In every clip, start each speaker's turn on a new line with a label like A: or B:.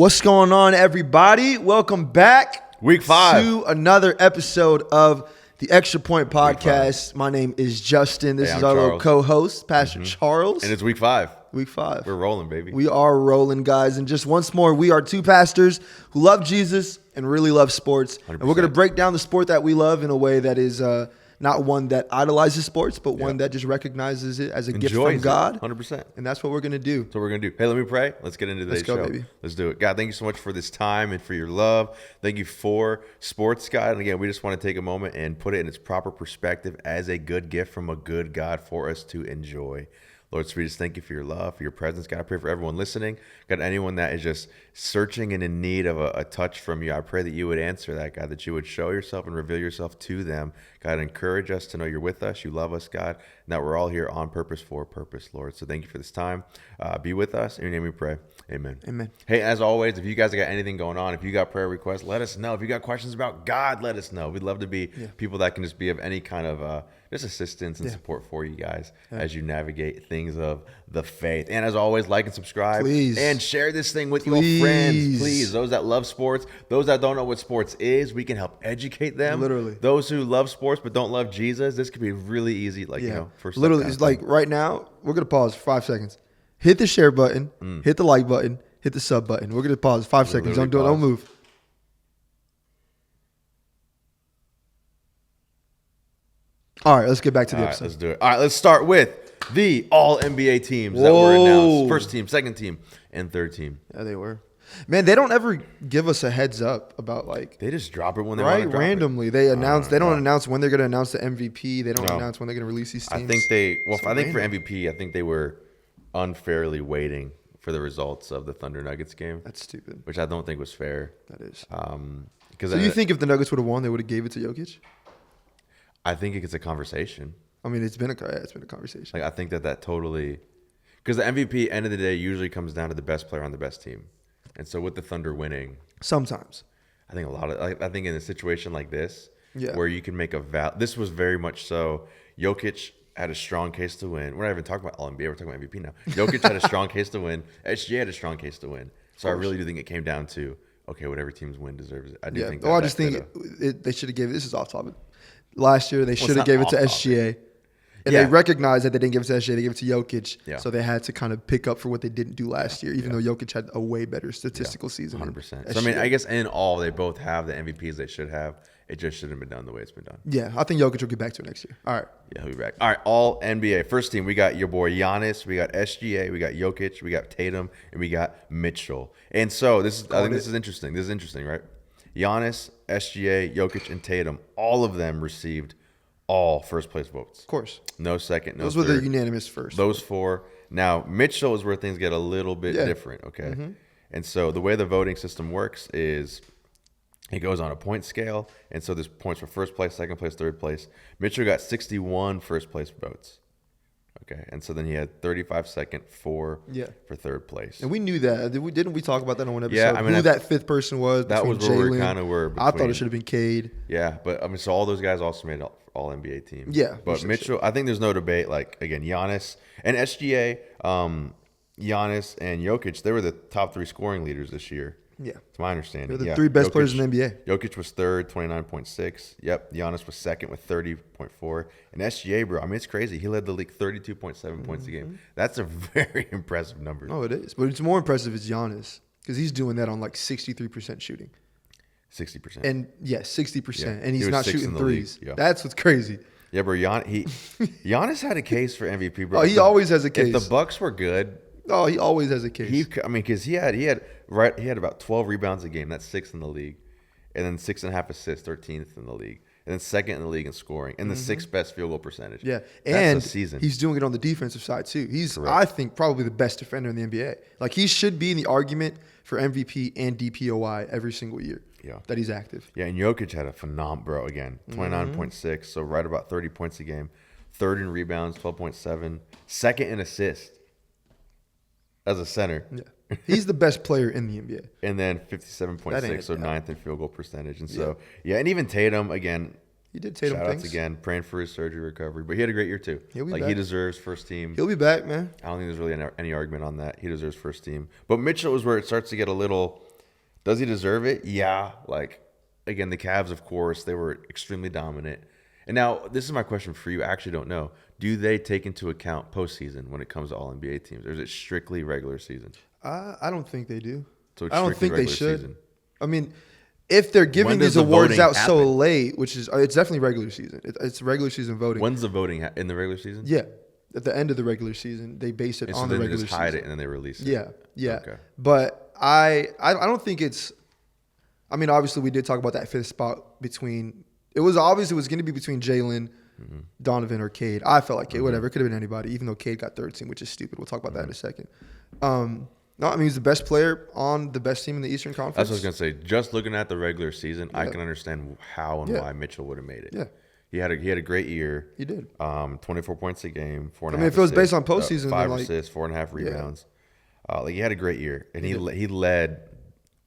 A: What's going on, everybody? Welcome back.
B: Week 5.
A: To another episode of the Extra Point Podcast. My name is Justin. This is our little co-host, Pastor Charles.
B: And it's week 5.
A: Week 5.
B: We're rolling, baby.
A: We are rolling, guys. And just once more, we are two pastors who love Jesus and really love sports.
B: 100%.
A: And we're going to break down the sport that we love in a way that is not one that idolizes sports, but one that just recognizes it as a gift from God.
B: 100%.
A: And that's what we're going to do.
B: That's what we're going to do. Hey, let me pray. Let's get into today's show.
A: Baby.
B: Let's do it. God, thank you so much for this time and for your love. Thank you for sports, God. And again, we just want to take a moment and put it in its proper perspective as a good gift from a good God for us to enjoy. Lord, so we just thank you for your love, for your presence. God, I pray for everyone listening. God, anyone that is just searching and in need of a touch from you, I pray that you would answer that, God, that you would show yourself and reveal yourself to them. God, encourage us to know you're with us, you love us, God, and that we're all here on purpose for a purpose, Lord. So thank you for this time. Be with us. In your name we pray. Amen.
A: Amen.
B: Hey, as always, if you guys got anything going on, if you got prayer requests, let us know. If you got questions about God, let us know. We'd love to be people that can just be of any kind of just assistance and support for you guys as you navigate things of the faith. And as always, like and subscribe.
A: Please.
B: And share this thing with your friends. Please. Those that love sports, those that don't know what sports is, we can help educate them.
A: Literally.
B: Those who love sports but don't love Jesus, this could be really easy. First
A: literally, it's like right now, we're going to pause for 5 seconds. Hit the share button, hit the like button, hit the sub button. We're going to pause 5 seconds. Don't move. All right, let's get back to the episode.
B: Let's do it. All right, let's start with the all-NBA teams that were announced. First team, second team, and third team.
A: Yeah, they were. Man, they don't ever give us a heads up about
B: They just drop it when they want to drop
A: randomly.
B: it.
A: They announce. They don't announce when they're going to announce the MVP. They don't announce when they're going to release these teams.
B: I think for MVP, I think they were unfairly waiting for the results of the Thunder Nuggets game.
A: That's stupid.
B: Which I don't think was fair.
A: That is.
B: So
A: you think if the Nuggets would have won, they would have gave it to Jokic?
B: I think it gets a conversation.
A: I mean, it's been a conversation.
B: I think that totally, because the MVP end of the day usually comes down to the best player on the best team, and so with the Thunder winning,
A: sometimes
B: I think I think in a situation like this, where you can make this was very much so. Jokic had a strong case to win. We're not even talking about All NBA. We're talking about MVP now. Jokic had a strong case to win. SGA had a strong case to win. So I really do think it came down to whatever teams win deserves it. I do think.
A: I just think they should have given. This is off topic. Last year, they should have gave it to SGA. And they recognized that they didn't give it to SGA. They gave it to Jokic. Yeah. So they had to kind of pick up for what they didn't do last year, even though Jokic had a way better statistical season.
B: 100%. So, I mean, I guess in all, they both have the MVPs they should have. It just shouldn't have been done the way it's been done.
A: Yeah, I think Jokic will get back to it next year. All right.
B: Yeah, he'll be back. All right, all NBA. First team, we got your boy Giannis, we got SGA, we got Jokic, we got Tatum, and we got Mitchell. And so I think this is interesting. This is interesting, right? Giannis, SGA, Jokic, and Tatum, all of them received all first place votes.
A: Of course.
B: No second, no
A: third.
B: Those
A: were the unanimous first.
B: Those 4. Now, Mitchell is where things get a little bit different, okay? And so the way the voting system works is it goes on a point scale. And so there's points for first place, second place, third place. Mitchell got 61 first place votes. Okay, and so then he had 35 second for third place.
A: And we knew that. Didn't we talk about that on one episode?
B: Yeah, I mean,
A: who that fifth person was.
B: That was where we kind of were.
A: I thought it should have been Cade.
B: Yeah, but I mean, so all those guys also made all NBA teams.
A: Yeah.
B: But Mitchell, I think there's no debate. Like, again, Giannis and SGA, Giannis and Jokic, they were the top 3 scoring leaders this year.
A: Yeah.
B: It's my understanding.
A: They're the 3 best players in the NBA.
B: Jokic was third, 29.6. Yep. Giannis was second with 30.4. And SGA, bro, I mean, it's crazy. He led the league 32.7 points a game. That's a very impressive number.
A: Oh, it is. But it's more impressive is Giannis because he's doing that on like 63% shooting.
B: 60%.
A: And 60%.
B: Yeah.
A: And he's not shooting threes.
B: Yeah.
A: That's what's crazy.
B: Yeah, bro. Giannis had a case for MVP, bro.
A: Oh, he always has a case.
B: If the Bucks were good.
A: Oh, he always has a case.
B: Because he had about 12 rebounds a game. That's 6th in the league, and then 6.5 assists, 13th in the league, and then 2nd in the league in scoring, and the 6th best field goal percentage.
A: Yeah,
B: that's
A: and
B: a season.
A: He's doing it on the defensive side too. He's, I think, probably the best defender in the NBA. Like he should be in the argument for MVP and DPOY every single year. Yeah, that he's active.
B: Yeah, and Jokic had a phenomenal, bro. Again, 29.6, so right about 30 points a game. 3rd in rebounds, 12.7. 2nd in assists. As a center.
A: Yeah. He's the best player in the NBA.
B: And then 57.6, so 9th in field goal percentage. And so, and even Tatum, again,
A: He did Tatum
B: shout
A: things.
B: outs again, praying for his surgery recovery. But he had a great year too.
A: He'll be
B: like
A: back.
B: He deserves first team.
A: He'll be back, man.
B: I don't think there's really any argument on that. He deserves first team. But Mitchell is where it starts to get a little Does he deserve it? Yeah. Like, again, the Cavs, of course, they were extremely dominant. And now, this is my question for you. I actually don't know. Do they take into account postseason when it comes to all NBA teams, or is it strictly regular season?
A: I don't think they do.
B: So it's
A: I don't think they should.
B: Season.
A: I mean, if they're giving these awards out so late, which is it's definitely regular season. It's regular season voting.
B: When's the voting in the regular season?
A: Yeah, at the end of the regular season, they base it on the regular season.
B: They just hide it and then they release it.
A: Yeah. Okay. But I don't think it's. I mean, obviously, we did talk about that fifth spot between. It was going to be between Jalen, Donovan, or Cade. I felt like Cade. Whatever, it could have been anybody. Even though Cade got third team, which is stupid. We'll talk about that in a second. No, I mean, he's the best player on the best team in the Eastern Conference.
B: That's what I was going to say. Just looking at the regular season, I can understand how and why Mitchell would have made it.
A: Yeah.
B: He had a great year.
A: He did.
B: 24 points a game, 4.5
A: I mean, if it was based on postseason,
B: 5 assists, 4.5 rebounds. He had a great year. And he led.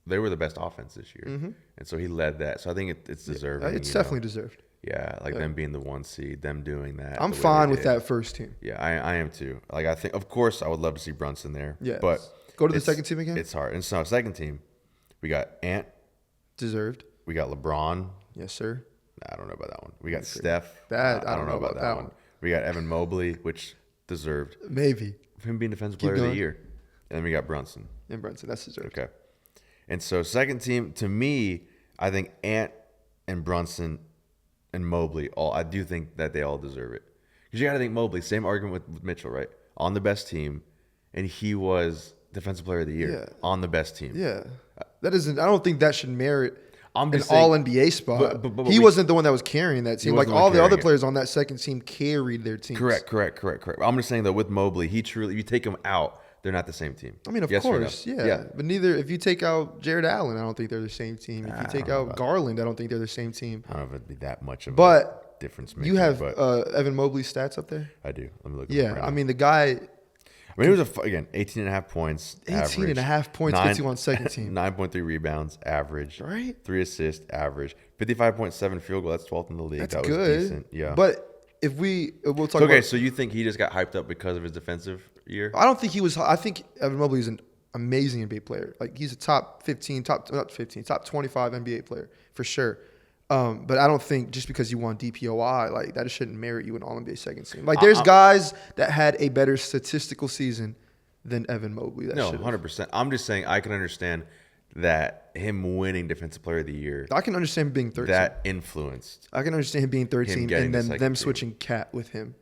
B: They were the best offense this year. Mm-hmm. And so he led that. So I think it's deserved.
A: It's definitely deserved.
B: Yeah, them being the 1 seed, them doing that.
A: I'm fine with that first team.
B: Yeah, I am too. Like, I think, of course, I would love to see Brunson there.
A: Yeah.
B: But
A: go to the second team again?
B: It's hard. And so, second team, we got Ant.
A: Deserved.
B: We got LeBron.
A: Yes, sir.
B: I don't know about that one. We got Steph.
A: I don't know about that one.
B: We got Evan Mobley, which deserved.
A: Maybe.
B: Him being Defensive Player of the Year. And then we got Brunson.
A: And Brunson, that's deserved.
B: Okay. And so, second team, to me, I think Ant and Brunson and Mobley, I do think that they all deserve it. Because you got to think Mobley, same argument with Mitchell, right? On the best team, and he was Defensive Player of the Year on the best team.
A: Yeah. That isn't. I don't think that should merit an
B: saying,
A: all-NBA spot. But he wasn't the one that was carrying that team. Like, all the other players on that second team carried their teams.
B: Correct. I'm just saying, though, with Mobley, you take him out, they're not the same team.
A: I mean, of course, yeah. But if you take out Jared Allen, I don't think they're the same team. If you take out Garland, I don't think they're the same team.
B: I don't know if it'd be that much of a difference maker.
A: You have Evan Mobley's stats up there?
B: I do. Let me look
A: at I mean, the guy...
B: I mean, it was, 18.5 points.
A: 18.5 points gets you on second team.
B: 9.3 rebounds, average.
A: Right.
B: 3 assists, average. 55.7 field goal. That's 12th in the league.
A: That's
B: that
A: good.
B: was decent. Yeah.
A: But we'll talk about...
B: So you think he just got hyped up because of his defensive year?
A: I don't think he was... I think Evan Mobley is an amazing NBA player. Like, he's a top 25 NBA player for sure. But I don't think just because you won DPOI, like, that shouldn't merit you an All-NBA second team. Like, there's guys that had a better statistical season than Evan Mobley.
B: No, 100%. I'm just saying I can understand that him winning Defensive Player of the Year.
A: I can understand him being third team.
B: That influenced.
A: I can understand him being third team and then them switching Cat with him.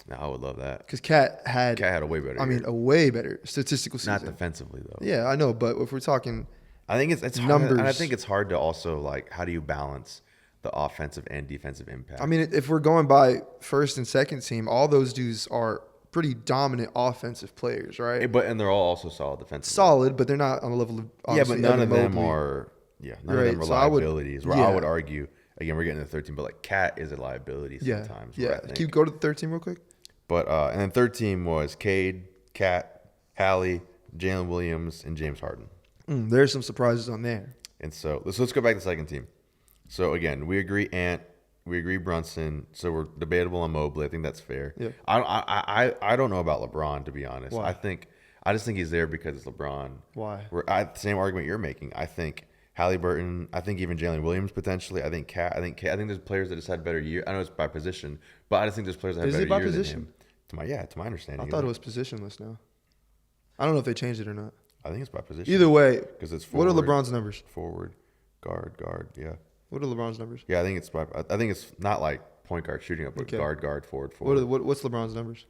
B: No, I would love that.
A: Because Cat had
B: a way better year.
A: I mean, a way better statistical season.
B: Not defensively, though.
A: Yeah, I know. But if we're talking...
B: I think it's
A: numbers.
B: Hard, and I think it's hard to also, like, how do you balance the offensive and defensive impact?
A: I mean, if we're going by first and second team, all those dudes are pretty dominant offensive players, right?
B: And they're all also solid defensively.
A: Solid, but they're not on the level of
B: but none of them are. Yeah, none of them are liabilities. I would argue. Again, we're getting to the third team, but like Cat is a liability sometimes.
A: Yeah. Can you go to the third team real quick?
B: But and then third team was Cade, Cat, Hallie, Jalen Williams, and James Harden.
A: There's some surprises on there.
B: And so let's go back to the second team. So again, we agree Ant, we agree Brunson. So we're debatable on Mobley. I think that's fair.
A: Yeah.
B: I don't know about LeBron, to be honest.
A: Why?
B: I just think he's there because it's LeBron.
A: Why?
B: Same argument you're making. I think Halliburton. I think even Jalen Williams potentially. I think Cat. I think there's players that just had better year. I know it's by position, but I just think there's players that have better years than him. To my understanding.
A: I thought it was positionless now. I don't know if they changed it or not.
B: I think it's by position.
A: Either way,
B: because it's forward,
A: what are LeBron's numbers?
B: Forward, guard. Yeah.
A: What are LeBron's numbers?
B: Yeah, I think it's not like point guard shooting up, but guard, forward.
A: What's LeBron's numbers?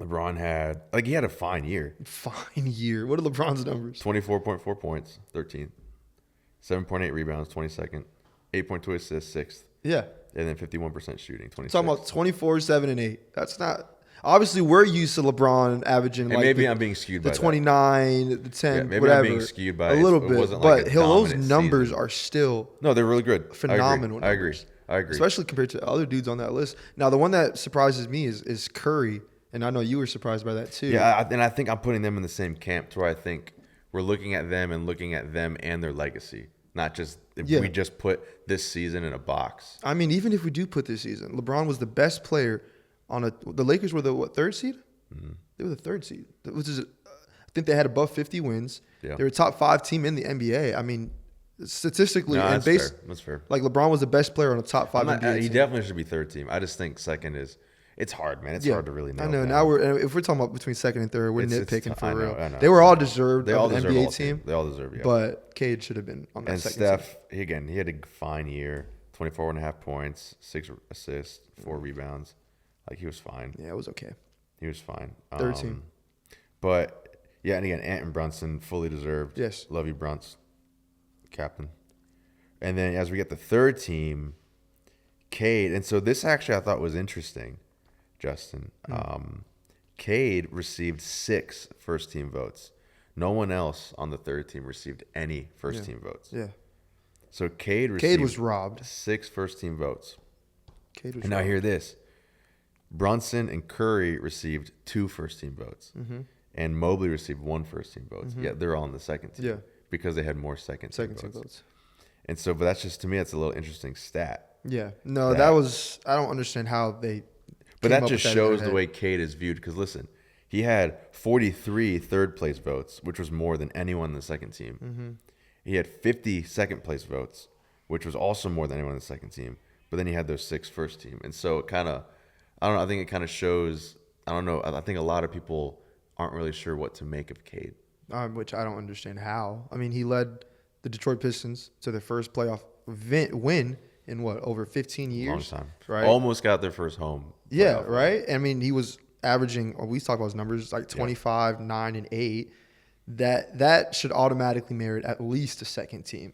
B: LeBron had he had a fine year.
A: Fine year. What are LeBron's numbers?
B: 24.4 points, 13th. 7.8 rebounds, 22nd. 8.2 assists, 6th.
A: Yeah.
B: And then 51% shooting, 26th.
A: Talking about 24, 7, and 8. That's not. Obviously, we're used to LeBron averaging
B: I'm being skewed by
A: the 29, the 10,
B: maybe
A: whatever.
B: I'm being skewed by
A: a little bit.
B: Wasn't
A: but
B: like
A: those numbers are still
B: they're really good.
A: Phenomenal.
B: I agree.
A: Especially compared to other dudes on that list. Now, the one that surprises me is Curry, and I know you were surprised by that too.
B: Yeah, and I think I'm putting them in the same camp to where I think we're looking at them and their legacy, not just we just put this season in a box.
A: I mean, even if we do put this season, LeBron was the best player the Lakers were the third seed? Mm-hmm. They were the third seed, which is think they had above 50 wins.
B: Yeah.
A: They were a top 5 team in the NBA. I mean, statistically
B: No,
A: and
B: that's fair. That's fair.
A: like LeBron was the best player on a top 5 NBA
B: He
A: team.
B: definitely should be third team. I just think second is. It's hard, man. It's hard to really know.
A: I know.
B: Down.
A: Now if we're talking about between second and third, we're nitpicking for real.
B: I know.
A: They were all deserved.
B: They all
A: of an
B: deserve
A: NBA
B: all
A: team.
B: They all deserve. Yeah.
A: But Cade should have been on that
B: and
A: second
B: Steph,
A: team.
B: he had a fine year. 24.5 points, 6 assists, 4 rebounds. Like he was fine.
A: Yeah, it was okay.
B: He was fine.
A: Third team.
B: But yeah, and again, Ant and Brunson fully deserved.
A: Yes.
B: Love you, Bruns, captain. And then as we get the third team, Cade. And so this actually I thought was interesting, Justin. Cade received 6 first team votes. No one else on the third team received any first team votes.
A: Yeah.
B: So Cade
A: was robbed.
B: 6 first team votes.
A: Cade was
B: And now hear this. Brunson and Curry received 2 first team votes. Mm-hmm. And Mobley received 1 first team votes. Mm-hmm. Yet they're all on the second team.
A: Yeah.
B: Because they had more second team
A: team
B: votes.
A: votes.
B: And so, but that's just, to me, that's a little interesting stat.
A: Yeah. No, that was, I don't understand how they.
B: But that just shows the way Cade is viewed. Because listen, he had 43 third place votes, which was more than anyone in the second team. Mm-hmm. He had 50 second place votes, which was also more than anyone in the second team. But then he had those 6 first team. And so it kind of, I don't know, I think it kind of shows, I don't know, I think a lot of people aren't really sure what to make of Cade.
A: Which I don't understand how. I mean, he led the Detroit Pistons to their first playoff win in over 15 years?
B: Long time.
A: Right?
B: Almost got their first home.
A: Yeah, right? I mean, he was averaging, we talk about his numbers, like 25, 9, and 8. That should automatically merit at least a second team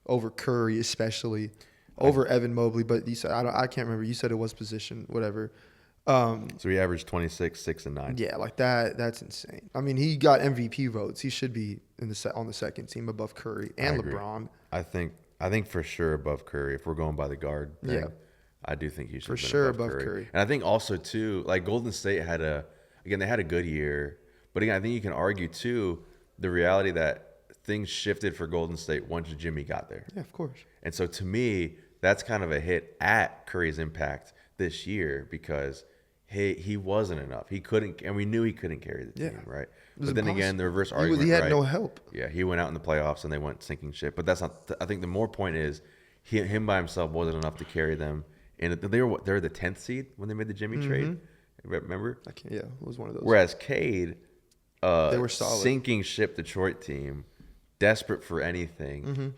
A: over Curry, especially over Evan Mobley. But you said I can't remember. You said it was position, whatever.
B: So he averaged 26, 6, and 9.
A: Yeah, like that. That's insane. I mean, he got MVP votes. He should be on the second team above Curry and LeBron.
B: I think for sure above Curry. If we're going by the guard thing,
A: Yeah.
B: I do think he should
A: For
B: have been
A: sure
B: above
A: above
B: Curry.
A: Curry.
B: And I think also too, like Golden State they had a good year, but again, I think you can argue too the reality that things shifted for Golden State once Jimmy got there.
A: Yeah, of course.
B: And so to me, that's kind of a hit at Curry's impact this year because he wasn't enough. He couldn't, and we knew he couldn't carry the team, right? But then again, the reverse argument,
A: he had
B: right?
A: no help.
B: Yeah, he went out in the playoffs and they went sinking ship. But that's not. I think the more point is, him by himself wasn't enough to carry them. And they were the 10th seed when they made the Jimmy trade. Remember?
A: Yeah, it was one of those.
B: Whereas Cade,
A: they were solid.
B: Sinking ship Detroit team, desperate for anything.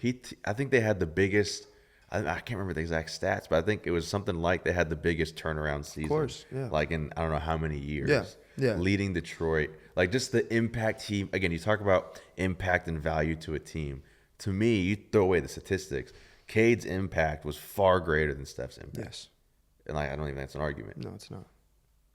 B: I think they had the biggest. I can't remember the exact stats, but I think it was something like they had the biggest turnaround season.
A: Of course, yeah.
B: Like in I don't know how many years.
A: Yeah.
B: Leading Detroit, like just the impact you talk about impact and value to a team. To me, you throw away the statistics. Cade's impact was far greater than Steph's impact.
A: Yes.
B: And I don't even think that's an argument.
A: No, it's not.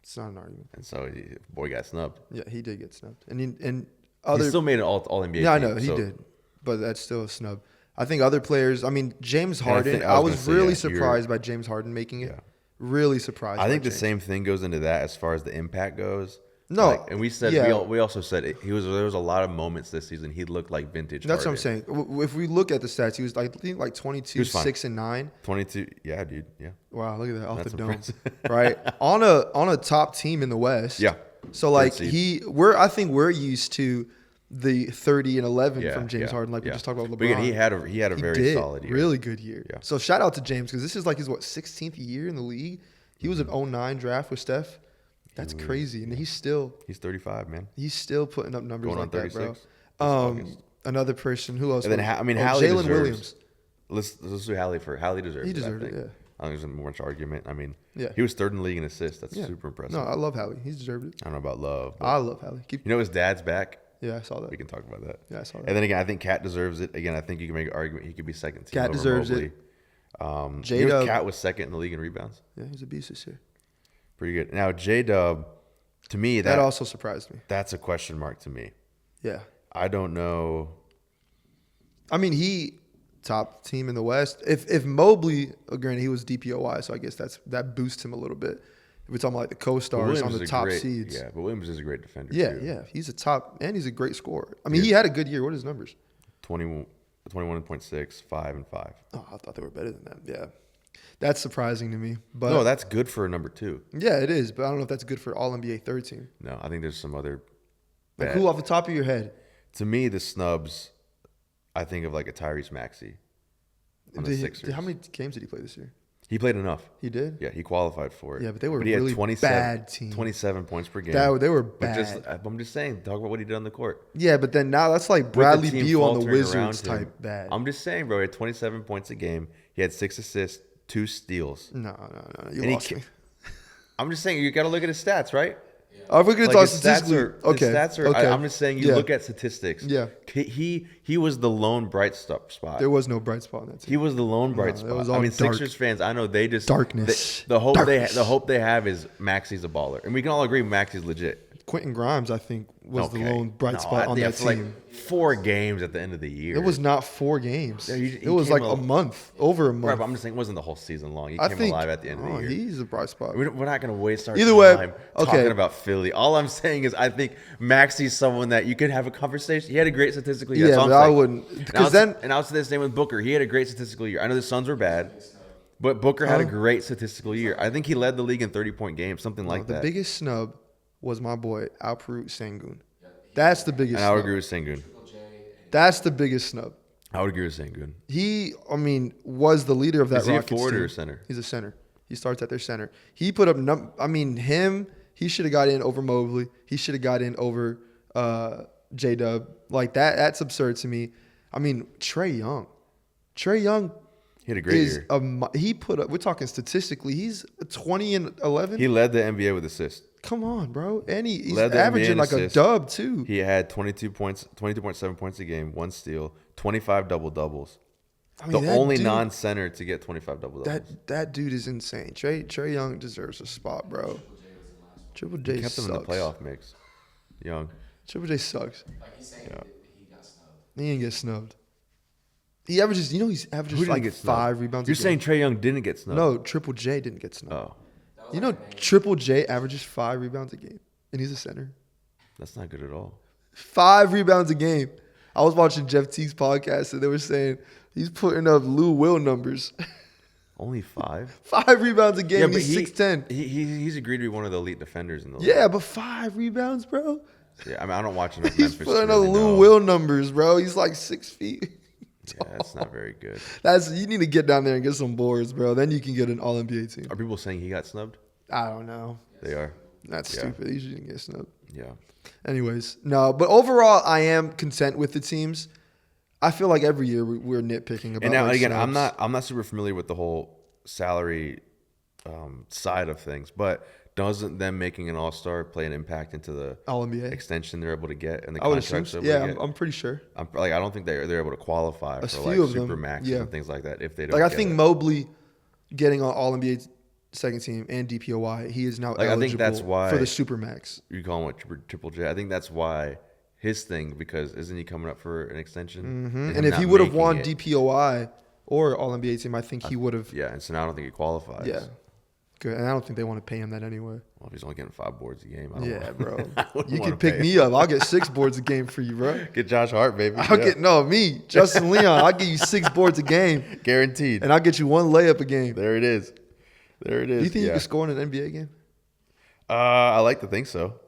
A: It's not an argument.
B: And so boy got snubbed.
A: Yeah, he did get snubbed. And
B: He still made an all NBA.
A: Yeah, I
B: team,
A: know he did, but that's still a snub. I think other players. I mean, James Harden. I was really surprised by James Harden making it.
B: Yeah.
A: Really surprised.
B: I think the same thing goes into that as far as the impact goes.
A: No,
B: and we said we also said there was a lot of moments this season he looked like vintage.
A: That's
B: Harden.
A: what I'm saying. If we look at the stats, he was I think like 22, 6, and 9.
B: 22, yeah, dude, yeah.
A: Wow, look at that off
B: That's
A: the dome,
B: impressive.
A: right? On a top team in the West.
B: Yeah.
A: So like I think we're used to the 30 and 11 from James Harden, like we just talked about LeBron.
B: But again, he had a very solid year,
A: really good year.
B: Yeah.
A: So shout out to James because this is like his 16th year in the league. He was an 09 draft with Steph. That's crazy, and he's
B: 35, man.
A: He's still putting up numbers
B: Going
A: like
B: on 36.
A: That, bro. Another person, who else?
B: And then Hallie
A: Jalen
B: deserves.
A: Williams.
B: Let's do Hallie for Hallie deserves.
A: He deserved
B: it.
A: Yeah.
B: I don't think there's much argument. I mean,
A: Yeah.
B: he was third in the league in assists. That's super impressive.
A: No, I love Hallie. He's deserved it.
B: I don't know about love. But
A: I love Hallie.
B: you know his dad's back.
A: Yeah, I saw that.
B: We can talk about that.
A: Yeah, I saw that.
B: And then again, I think Cat deserves it. Again, I think you can make an argument he could be second team.
A: Cat
B: over
A: deserves
B: Mobley.
A: J-Dub.
B: Cat was second in the league in rebounds.
A: Yeah, he's a beast this year.
B: Pretty good. Now J-Dub, to me,
A: That also surprised me.
B: that's a question mark to me.
A: Yeah.
B: I don't know.
A: I mean, he top team in the West. If Mobley, granted he was DPOY, so I guess that boosts him a little bit. If we're talking about like the co-stars on the top seeds.
B: Yeah, but Williams is a great defender
A: Yeah,
B: too.
A: yeah. He's a top, and he's a great scorer. I mean, he had a good year. What are his numbers?
B: 21.6, 5, and 5.
A: Oh, I thought they were better than that. Yeah. That's surprising to me. But
B: No, that's good for a number 2.
A: yeah, it is. But I don't know if that's good for all NBA third team.
B: No, I think there's some other.
A: Like who off the top of your head?
B: To me, the snubs, I think of like a Tyrese Maxey on the Sixers.
A: How many games did he play this year?
B: He played enough.
A: He did?
B: Yeah, he qualified for it.
A: Yeah, but they were
B: he
A: really
B: had 27,
A: bad team.
B: 27 points per game.
A: They were bad.
B: I'm just saying, talk about what he did on the court.
A: Yeah, but then now that's like Bradley Beal on the Wizards type bad.
B: I'm just saying, bro, he had 27 points a game. He had 6 assists, 2 steals.
A: No. You lost me.
B: I'm just saying, you got to look at his stats, right?
A: If we're going to talk statistically,
B: okay. I'm just saying, you look at statistics.
A: Yeah.
B: He was the lone bright spot.
A: There was no bright spot in that team.
B: He was the lone bright spot.
A: It was all
B: Sixers fans, I know they just
A: darkness.
B: The hope they have is Maxey's a baller, and we can all agree Maxey's legit.
A: Quentin Grimes, I think, was the lone bright spot on that team.
B: Like 4 games at the end of the year.
A: It was not 4 games.
B: Yeah,
A: it was like a month, over a month.
B: Right, but I'm just saying it wasn't the whole season long. He came alive at the end of the year.
A: He's a bright spot.
B: We're not going to waste our
A: time
B: talking about Philly. All I'm saying is I think Maxey's someone that you could have a conversation. He had a great statistical year.
A: Yeah, but I wouldn't.
B: And I would say the same with Booker. He had a great statistical year. I know the Suns were bad, but Booker had a great statistical year. I think he led the league in 30-point games, something like that.
A: The biggest snub was my boy Alperen Sengun. That's the biggest snub.
B: And I would agree with Sengun.
A: That's the biggest snub.
B: I would agree with Sengun.
A: He, was the leader of that Rockets team. Is he a forward
B: or a center?
A: He's a center. He starts at their center. He put up, he should have got in over Mobley. He should have got in over J-Dub. Like, that's absurd to me. Trae Young.
B: He had a great year.
A: He put up, we're talking statistically, he's 20 and 11.
B: He led the NBA with assists.
A: Come on, bro. And he's averaging like a dub, too.
B: He had 22.7 points a game, 1 steal, 25 double-doubles. The only non-center to get 25 double-doubles.
A: That dude is insane. Trae Young deserves a spot, bro. Triple J
B: kept
A: sucks.
B: him in the playoff mix. Young.
A: Triple J sucks.
C: Like he's saying he got snubbed.
A: He didn't get snubbed. He averages, he's averaging like 5 rebounds.
B: You're saying Trae Young didn't get snubbed?
A: No, Triple J didn't get snubbed.
B: Oh.
A: Triple J averages 5 rebounds a game, and he's a center.
B: That's not good at all.
A: 5 rebounds a game. I was watching Jeff Teague's podcast, and they were saying he's putting up Lou Will numbers.
B: Only 5?
A: 5 rebounds a game. Yeah, he's 6'10".
B: He's agreed to be one of the elite defenders in the league.
A: Yeah, but 5 rebounds, bro.
B: Yeah, I don't watch enough
A: Memphis. He's putting up Lou Will numbers, bro. He's like 6 feet.
B: Yeah, that's not very good.
A: You need to get down there and get some boards, bro. Then you can get an All-NBA team.
B: Are people saying he got snubbed?
A: I don't know.
B: They are.
A: That's stupid. He shouldn't get snubbed.
B: Yeah.
A: Anyways, no. But overall, I am content with the teams. I feel like every year we're nitpicking about.
B: And now again, snubs. I'm not super familiar with the whole salary side of things, but doesn't them making an All-Star play an impact into the
A: All-NBA
B: extension they're able to get and the
A: I would
B: contracts?
A: Assume so. Yeah, I'm pretty sure.
B: I don't think they're able to qualify for like super max and things like that if they don't.
A: Like I think Mobley getting on All-NBA second team and DPOY, he is now eligible. I think that's why for the super max.
B: You call him Triple J. I think that's why his thing, because isn't he coming up for an extension?
A: Mm-hmm. And if he would have won DPOY or All-NBA team, I think he would have.
B: Yeah, and so now I don't think he qualifies.
A: Yeah. Good. And I don't think they want to pay him that anyway.
B: Well, if he's only getting 5 boards a game,
A: bro. You can pick me up. I'll get 6 boards a game for you, bro.
B: Get Josh Hart, baby.
A: Justin Leon. I'll give you 6 boards a game.
B: Guaranteed.
A: And I'll get you 1 layup a game.
B: There it is. Do you
A: think you can score in an NBA game?
B: I like to think so.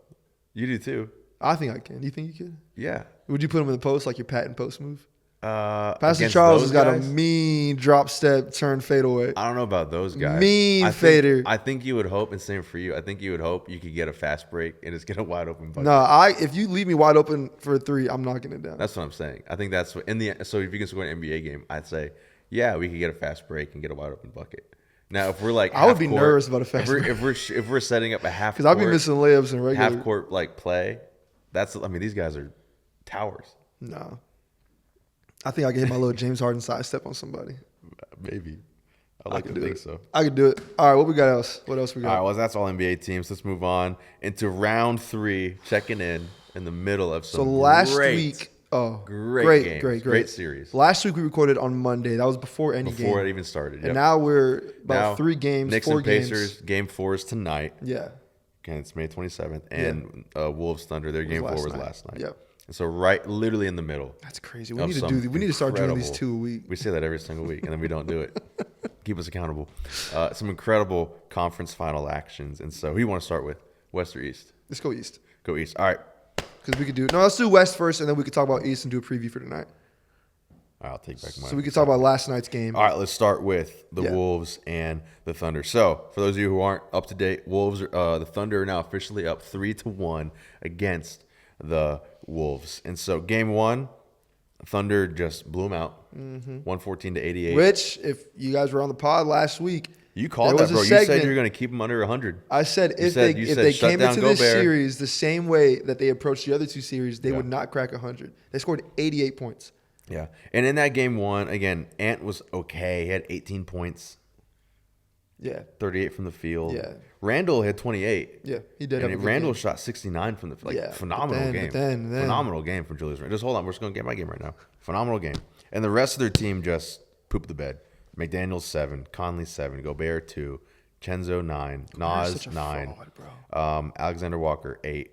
B: You do too.
A: I think I can. Do you think you could?
B: Yeah.
A: Would you put him in the post like your patent post move?
B: Pastor
A: Charles has got a mean drop step turn fadeaway.
B: I don't know about those guys.
A: Fader.
B: I think you would hope, and same for you. I think you would hope you could get a fast break and just get a wide open bucket.
A: No, if you leave me wide open for a 3, I'm knocking it down.
B: That's what I'm saying. I think that's what so if you can score an NBA game, I'd say, yeah, we could get a fast break and get a wide open bucket. Now, if we're like,
A: I would be nervous about a fast break.
B: If we're setting up a half,
A: because I'd be missing layups in regular
B: half court like play. These guys are towers.
A: No. I think I can hit my little James Harden sidestep on somebody.
B: Maybe. I like to think so.
A: I could do it. All right, what we got else? What else we got?
B: All right, well, that's all NBA teams. Let's move on into round 3, checking in the middle of some
A: week. Oh, great
B: series.
A: Last week we recorded on Monday. That was before any game.
B: Before it even started, yep.
A: And now we're about 3 games,
B: Knicks
A: 4
B: and Pacers, game 4 is tonight.
A: Yeah.
B: Again, it's May 27th. And Wolves Thunder, their game 4 was last night.
A: Yep.
B: And so literally in the middle.
A: That's crazy. We need to start doing these 2 a week.
B: We say that every single week, and then we don't do it. Keep us accountable. Some incredible conference final actions. And so who do you want to start with? West or East?
A: Let's go East.
B: Go East. All right.
A: Because we could do... No, let's do West first, and then we could talk about East and do a preview for tonight.
B: I'll take back mine.
A: So we could talk about last night's game.
B: All right, let's start with the Wolves and the Thunder. So, for those of you who aren't up to date, the Thunder are now officially up 3-1 against the Wolves. And so, game one, Thunder just blew them out, 114-88.
A: Which, if you guys were on the pod last week,
B: you called that, bro. You said you were going to keep them under 100.
A: I said if they came into this series the same way that they approached the other two series, they would not crack 100. They scored 88 points.
B: Yeah. And in that game one, again, Ant was okay. He had 18 points.
A: Yeah.
B: 38 from the field.
A: Yeah.
B: Randall had 28.
A: Yeah, he did.
B: And Randall shot 69 from the field. Phenomenal game. Phenomenal game from Julius Randle. Just hold on. We're just going to get my game right now. Phenomenal game. And the rest of their team just pooped the bed. McDaniels 7, Conley 7, Gobert 2, Chenzo 9, Nas 9, Alexander Walker 8.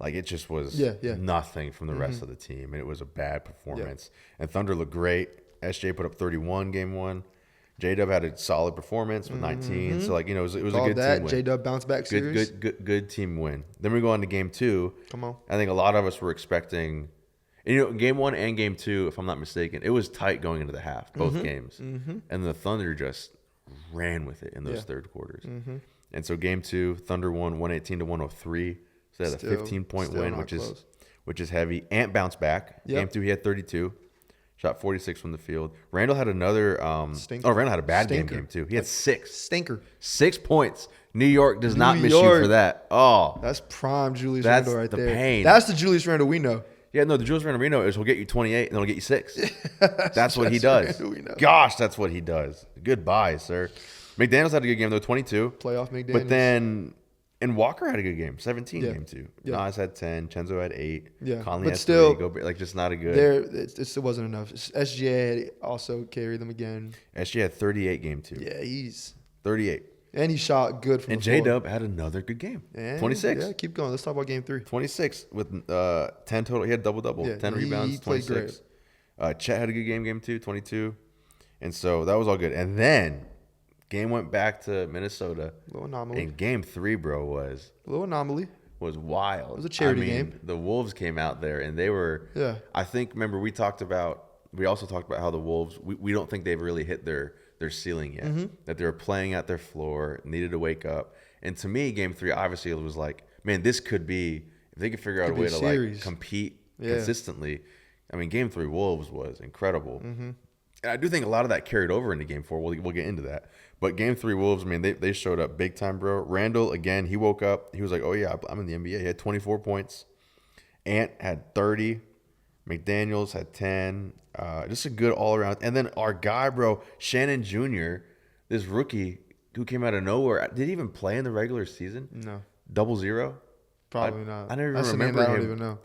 B: Like, it just was nothing from the rest of the team, and it was a bad performance. Yeah. And Thunder looked great. SJ put up 31 game one. J-Dub had a solid performance with 19. So, like, it was a good team win.
A: J-Dub bounce back series.
B: Good team win. Then we go on to game two.
A: Come on.
B: I think a lot of us were expecting, game one and game two, if I'm not mistaken, it was tight going into the half, both games. And the Thunder just ran with it in those third quarters. And so game two, Thunder won 118-103. So they had a 15-point win, which is heavy. Ant bounced back. Yep. Game two, he had 32. Shot 46 from the field. Randall had another Randall had a bad game two. He had 6.
A: Stinker.
B: 6 points. New York does not miss you for that. Oh.
A: That's prime Julius Randle right there.
B: That's the pain.
A: That's the Julius Randle we know.
B: Yeah, no, the Julius Randle we know is he'll get you 28 and then he'll get you 6. That's what he does. Gosh, that's what he does. Goodbye, sir. McDaniels had a good game, though, 22.
A: Playoff McDaniels.
B: But then... And Walker had a good game, 17 game two. Yeah. Nas had 10, Chenzo had 8. Yeah. Conley had 3. Gobert, just not a good.
A: It still wasn't enough. SGA also carried them again.
B: SGA had 38 game two.
A: Yeah, he's
B: 38.
A: And he shot good from
B: the floor. And J-Dub had another good game. And 26.
A: Yeah, keep going. Let's talk about game 3.
B: 26 with 10 total. He had double-double. Yeah, 10 rebounds, he 26. Chet had a good game two, 22. And so that was all good. And then... Game went back to Minnesota.
A: Little anomaly.
B: And game 3, bro, was...
A: Little anomaly.
B: Was wild.
A: It was a charity game.
B: The Wolves came out there, and they were...
A: Yeah.
B: I think, remember, we also talked about how the Wolves, we don't think they've really hit their ceiling yet. That they were playing at their floor, needed to wake up. And to me, game 3, obviously, it was like, man, this could be... If they could figure out a way to, like, compete consistently. I mean, game 3 Wolves was incredible. And I do think a lot of that carried over into game 4. We'll get into that. But game 3 Wolves, I mean, they showed up big time, bro. Randall, again, he woke up. He was like, oh, yeah, I'm in the NBA. He had 24 points. Ant had 30. McDaniels had 10. Just a good all-around. And then our guy, bro, Shannon Jr., this rookie who came out of nowhere. Did he even play in the regular season?
A: No.
B: 0-0?
A: Probably not.
B: I never even remember him.
A: I don't even know.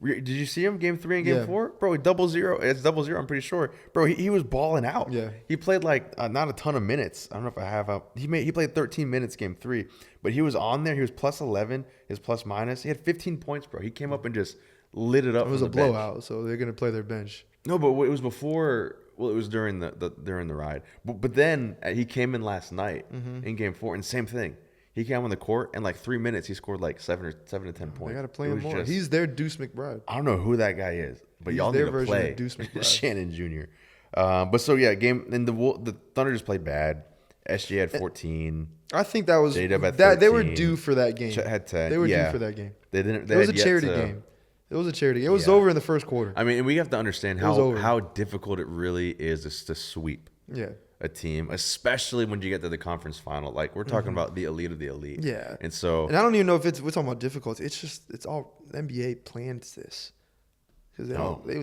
B: Did you see him game 3 and game 4? Bro, 0-0. It's 0-0, I'm pretty sure. Bro, he was balling out.
A: Yeah.
B: He played like not a ton of minutes. I don't know if I have he played 13 minutes game 3, but he was on there. He was plus 11, his plus minus. He had 15 points, bro. He came up and just lit it up.
A: It was a blowout, so they're going to play their bench.
B: No, but it was before. Well, it was during the ride. But then he came in last night in game 4 and same thing. He came on the court, and like 3 minutes, he scored like 7 to 10 points.
A: They got to play him more. He's their Deuce McBride.
B: I don't know who that guy is, but y'all need to play
A: Deuce McBride.
B: Shannon Jr. But so, yeah, game and the Thunder just played bad. SG had 14.
A: I think that was
B: that
A: they were due for that game.
B: Chet had 10.
A: They were due for that game.
B: They didn't.
A: It was a charity game. It was a charity. It was over in the first quarter.
B: I mean, and we have to understand how difficult it really is to sweep.
A: Yeah.
B: A team, especially when you get to the conference final. Like, we're talking about the elite of the elite.
A: Yeah.
B: And so...
A: And I don't even know if we're talking about difficulty. It's all... The NBA plans this. Because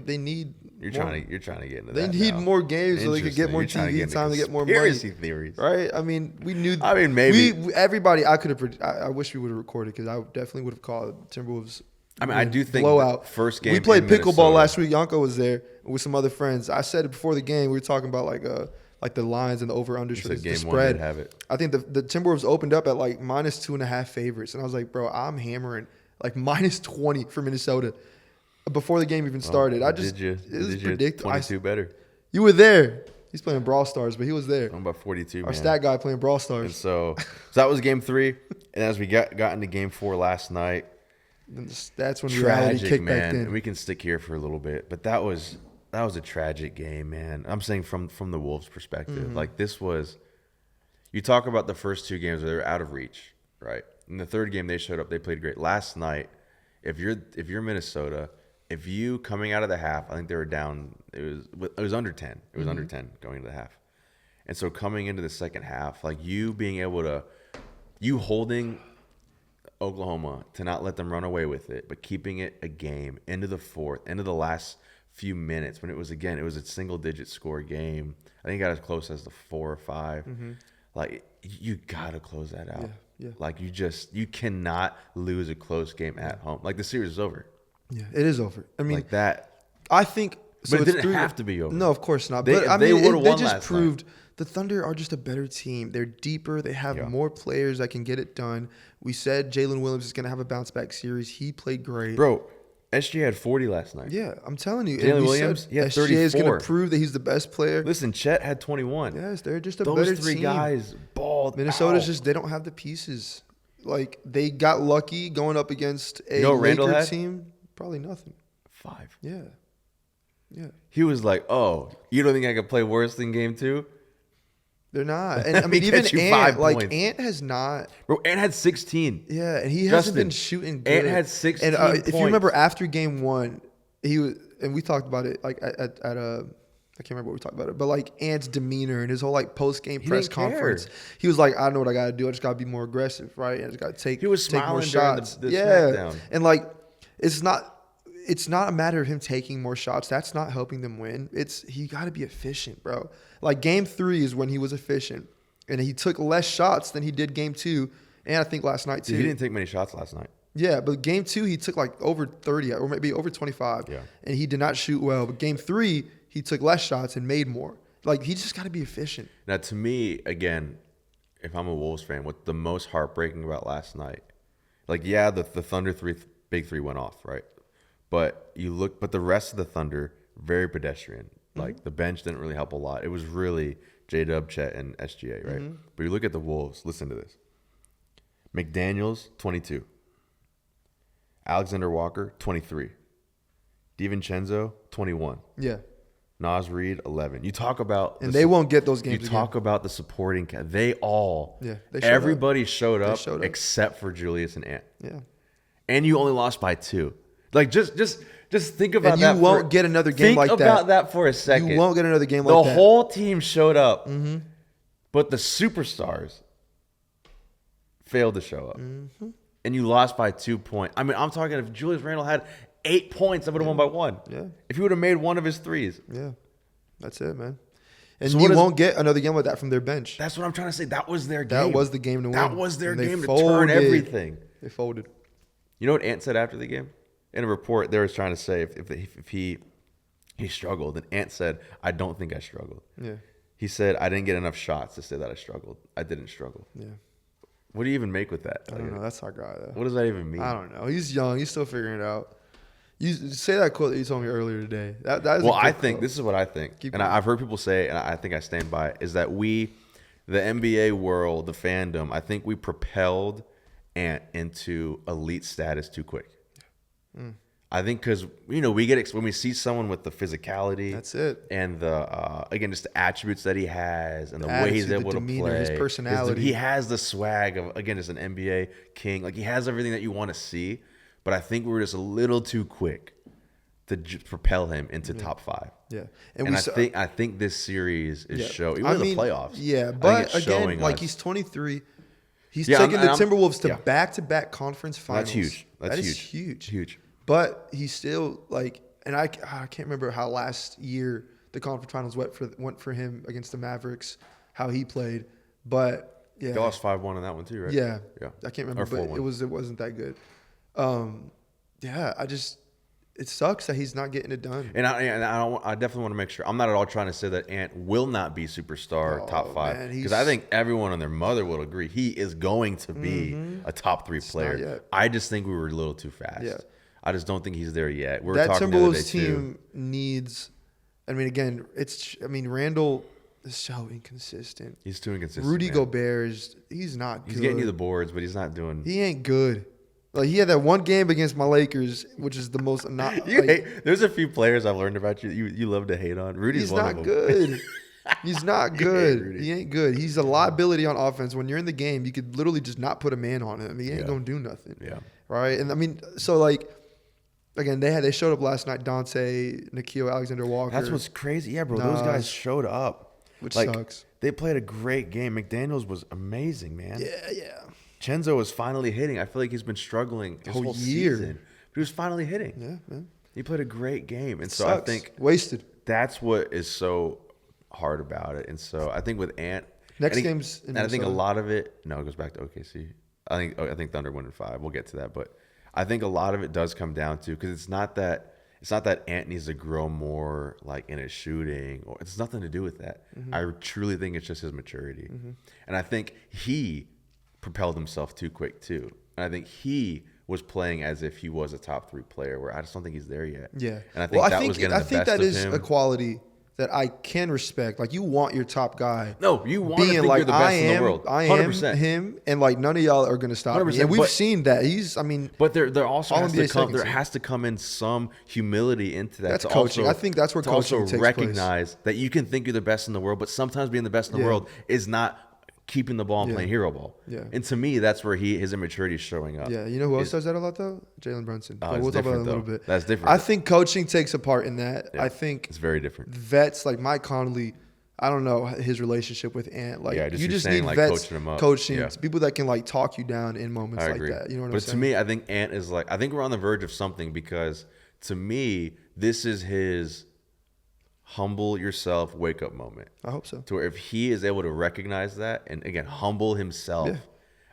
A: they need...
B: You're trying to get into that.
A: They need more games so they could get more TV time to get more money.
B: Conspiracy theories.
A: Right? I mean, we knew...
B: I mean, maybe...
A: Everybody, I wish we would have recorded because I definitely would have called Timberwolves...
B: I mean, I do think
A: blowout.
B: First game
A: we played pickleball last week. Yanko was there with some other friends. I said it before the game. We were talking about like the lines and the over-unders for the spread.
B: Have it.
A: I think the Timberwolves opened up at like minus 2.5 favorites. And I was like, bro, I'm hammering like minus 20 for Minnesota before the game even started. It was predictable.
B: 22 better.
A: You were there. He's playing Brawl Stars, but he was there.
B: I'm about 42,
A: Our stat guy playing Brawl Stars.
B: And so that was game 3. And as we got into game 4 last night,
A: That's when reality kicked back in.
B: We can stick here for a little bit, but that was a tragic game, man. I'm saying from the Wolves' perspective, like this was. You talk about the first 2 games where they were out of reach, right? In the third game, they showed up. They played great. Last night, if you're Minnesota, if you coming out of the half, I think they were down. It was under 10. It was under 10 going into the half, and so coming into the second half, like you being able to, you holding Oklahoma to not let them run away with it, but keeping it a game into the fourth, into the last few minutes when it was a single-digit score game. I think it got as close as the 4 or 5. Like, you got to close that out.
A: Yeah.
B: Like, you cannot lose a close game at home. Like, the series is over.
A: Yeah, it is over. I mean,
B: like that.
A: I think. So
B: but it didn't have to be over.
A: No, of course not.
B: They
A: just proved the Thunder are just a better team. They're deeper. They have more players that can get it done. We said Jalen Williams is going to have a bounce-back series. He played great.
B: Bro, SGA had 40 last night.
A: Yeah, I'm telling you.
B: Jalen Williams, he had 34.
A: SGA is going to prove that he's the best player.
B: Listen, Chet had 21.
A: Yes, they're just a better team.
B: Those 3 guys balled
A: Minnesota's
B: out.
A: just, they don't have the pieces. Like, they got lucky going up against a
B: Randall
A: Laker
B: had?
A: team. Probably nothing.
B: 5.
A: Yeah.
B: He was like, oh, you don't think I could play worse than game 2?
A: They're not. And I mean, even Ant, Ant has not.
B: Bro, Ant had 16.
A: Yeah, and he hasn't been shooting good.
B: Ant had 16
A: And if you remember after game 1, he was, and we talked about it like at I can't remember what we talked about it, but like Ant's demeanor and his whole like post game press conference, he was like, I know what I got to do. I just got to be more aggressive, right? I just got to take more shots.
B: The SmackDown.
A: And like it's not a matter of him taking more shots. That's not helping them win. He got to be efficient, bro. Like game 3 is when he was efficient, and he took less shots than he did game 2, and I think last night too.
B: He didn't take many shots last night.
A: Yeah, but game 2 he took like over 30 or maybe over 25, and he did not shoot well. But game 3 he took less shots and made more. Like he just got to be efficient.
B: Now, to me, again, if I'm a Wolves fan, what's the most heartbreaking about last night? Like, yeah, the Thunder big three went off, right? But the rest of the Thunder, very pedestrian. Like, the bench didn't really help a lot. It was really J-Dub, Chet, and SGA, right? But you look at the Wolves, listen to this. McDaniels, 22. Alexander Walker, 23. DiVincenzo, 21.
A: Yeah.
B: Naz Reid, 11. You talk about...
A: And they won't get those games
B: You talk about the supporting... They all...
A: Yeah.
B: Everybody showed up except for Julius and Ant.
A: Yeah.
B: And you only lost by 2. Like, just think about
A: and
B: that.
A: You won't get another game like that.
B: Think about that for a second.
A: You won't get another game like that.
B: The whole team showed up, but the superstars failed to show up. And you lost by 2 points. I mean, I'm talking if Julius Randle had 8 points, I would have won by 1.
A: Yeah.
B: If he would have made one of his threes.
A: Yeah. That's it, man. And you won't get another game like that from their bench.
B: That's what I'm trying to say. That was their game.
A: That was the game to win.
B: That was their game to turn everything.
A: They folded.
B: You know what Ant said after the game? In a report, they were trying to say if he struggled, and Ant said, "I don't think I struggled."
A: Yeah.
B: He said, "I didn't get enough shots to say that I struggled. I didn't struggle."
A: Yeah.
B: What do you even make with that?
A: I don't know. That's our guy, though.
B: What does that even mean?
A: I don't know. He's young. He's still figuring it out. You say that quote that you told me earlier today. That is
B: well, I think this is what I think,
A: Keep
B: and I've heard people say, and I think I stand by it, is that the NBA world, the fandom, I think we propelled Ant into elite status too quick. I think because we get when we see someone with the physicality,
A: that's it,
B: and the again just the attributes that he has and the way he's able to play,
A: his personality.
B: He has the swag of just an NBA king. Like he has everything that you want to see. But I think we were just a little too quick to propel him into top 5.
A: Yeah,
B: and I think this series is showing. Even in the playoffs.
A: Yeah, but again, like he's 23. He's taking the Timberwolves to back-to-back conference finals.
B: That's huge.
A: That is huge.
B: Huge.
A: But he's still like, and I can't remember how last year the conference finals went for him against the Mavericks, how he played. But yeah,
B: they lost 5-1 in that one too, right?
A: Yeah. I can't remember, but it wasn't that good. It sucks that he's not getting it done.
B: And I definitely want to make sure. I'm not at all trying to say that Ant will not be superstar top 5 because I think everyone and their mother will agree he is going to be a top 3 player. I just think we were a little too fast. Yeah. I just don't think he's there yet.
A: That Timberwolves team needs. I mean, again, Randall is so inconsistent.
B: He's too inconsistent.
A: Rudy Gobert he's not good.
B: He's getting you the boards, but he's not doing.
A: He ain't good. Like he had that one game against my Lakers, which is the most not.
B: There's a few players I've learned about you. You love to hate on. Rudy's
A: he's
B: one
A: not
B: of them.
A: good. He's not good.
B: He
A: He ain't good. He's a liability on offense. When you're in the game, you could literally just not put a man on him. He ain't gonna do nothing.
B: Yeah.
A: Right. And I mean, so like, again, they showed up last night. Dante, Nikhil, Alexander Walker.
B: That's what's crazy. Yeah, bro. Those guys showed up.
A: Which sucks.
B: They played a great game. McDaniels was amazing, man.
A: Yeah.
B: Chenzo was finally hitting. I feel like he's been struggling this whole
A: year.
B: season, but he was finally hitting.
A: Yeah, man.
B: He played a great game, and so
A: Sucks.
B: I think
A: wasted.
B: that's what is so hard about it. And so I think with Ant,
A: next game's in
B: and I think a
A: Minnesota.
B: lot of it. No, it goes back to OKC. I think Thunder win in 5. We'll get to that, but I think a lot of it does come down to because it's not that Ant needs to grow more like in his shooting, or it's nothing to do with that.
A: Mm-hmm.
B: I truly think it's just his maturity, and I think he propelled himself too quick too. And I think he was playing as if he was a top 3 player, where I just don't think he's there yet.
A: Yeah.
B: And I think was getting the best
A: that
B: of
A: is
B: him.
A: a quality that I can respect. Like you want your top guy.
B: No, you want to
A: being
B: think
A: like
B: you're the best in the world. 100%.
A: I am him, and like none of y'all are gonna stop me.
B: 100%,
A: And we've
B: but-
A: seen that.
B: But there also
A: All
B: has
A: NBA
B: to come.
A: seconds.
B: There has to come in some humility into that.
A: That's
B: to
A: coaching.
B: Also,
A: I think that's where
B: to
A: coaching
B: also
A: takes
B: recognize that you can think you're the best in the world, but sometimes being the best in the
A: Yeah.
B: world is not keeping the ball and playing hero ball.
A: Yeah.
B: And to me, that's where his immaturity is showing up.
A: Yeah, you know who else does that a lot though? Jalen Brunson.
B: Oh,
A: But
B: it's
A: we'll talk about it
B: different,
A: in a little
B: though.
A: bit.
B: That's different.
A: I think coaching takes a part in that.
B: Yeah.
A: I think
B: It's very different.
A: vets like Mike Conley. I don't know his relationship with Ant. Like
B: Yeah,
A: you
B: you're
A: just
B: saying,
A: need
B: like,
A: vets
B: coaching him up.
A: coaching
B: Yeah.
A: people that can like talk you down in moments
B: I
A: like
B: agree.
A: that. You know what
B: but
A: I'm saying?
B: to me, I think Ant is like, I think we're on the verge of something because to me, this is his humble yourself wake up moment.
A: I hope so.
B: To where if he is able to recognize that and again humble himself,
A: Yeah.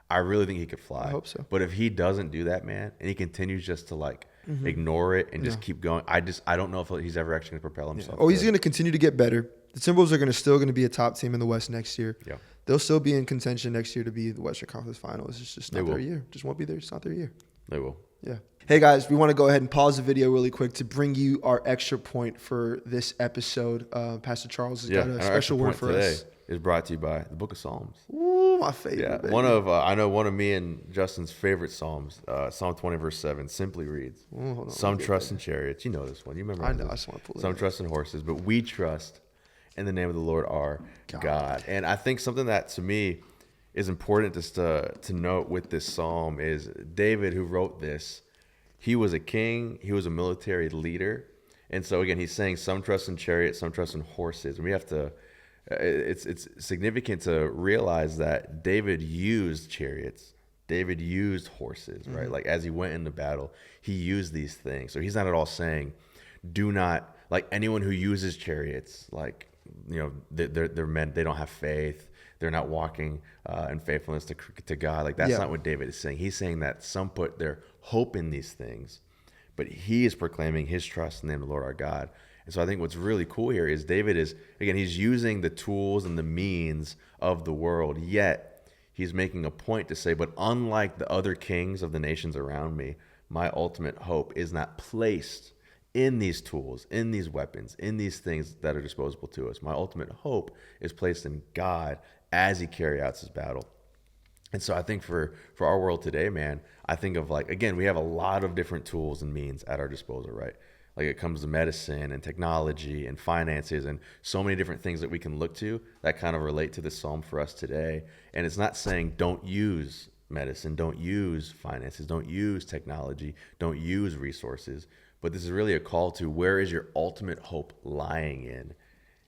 B: I really think he could fly.
A: I hope so.
B: But if he doesn't do that, man, and he continues just to like ignore it and just keep going, I don't know if he's ever actually going to propel himself.
A: Oh, he's going to continue to get better. The Timberwolves are still going to be a top team in the West next year.
B: Yeah.
A: They'll still be in contention next year to be the Western Conference Finals. It's just
B: They
A: not their
B: will.
A: year. Just won't be there. It's not their year.
B: They will.
A: Yeah. Hey guys, we want to go ahead and pause the video really quick to bring you our extra point for this episode. Pastor Charles has got
B: And
A: a
B: our
A: special
B: extra
A: word
B: point
A: for
B: today
A: us.
B: is brought to you by the Book of Psalms.
A: Ooh, my favorite.
B: Yeah,
A: baby.
B: I know one of me and Justin's favorite psalms, Psalm 20 verse 7, simply reads,
A: Ooh, hold on,
B: "Some
A: let me get
B: trust
A: there.
B: in chariots." You know this one. You remember?
A: I know,
B: this.
A: I just wanna pull it
B: Some
A: up.
B: trust in horses, but we trust in the name of the Lord our God. And I think something that to me is important just to note with this psalm is David, who wrote this. He was a king. He was a military leader. And so, again, he's saying some trust in chariots, some trust in horses. And we have to, it's significant to realize that David used chariots. David used horses, right? Like as he went into battle, he used these things. So he's not at all saying, do not, like anyone who uses chariots, like, you know, they're men, they don't have faith. They're not walking in faithfulness to God. Like that's not what David is saying. He's saying that some put their hope in these things, but he is proclaiming his trust in the name of the Lord our God. And so I think what's really cool here is David is, again, he's using the tools and the means of the world, yet he's making a point to say, but unlike the other kings of the nations around me, my ultimate hope is not placed in these tools, in these weapons, in these things that are disposable to us. My ultimate hope is placed in God as he carries out his battle. And so I think for our world today, man, I think of like, again, we have a lot of different tools and means at our disposal, right? Like it comes to medicine and technology and finances and so many different things that we can look to that kind of relate to this psalm for us today. And it's not saying don't use medicine, don't use finances, don't use technology, don't use resources. But this is really a call to where is your ultimate hope lying in?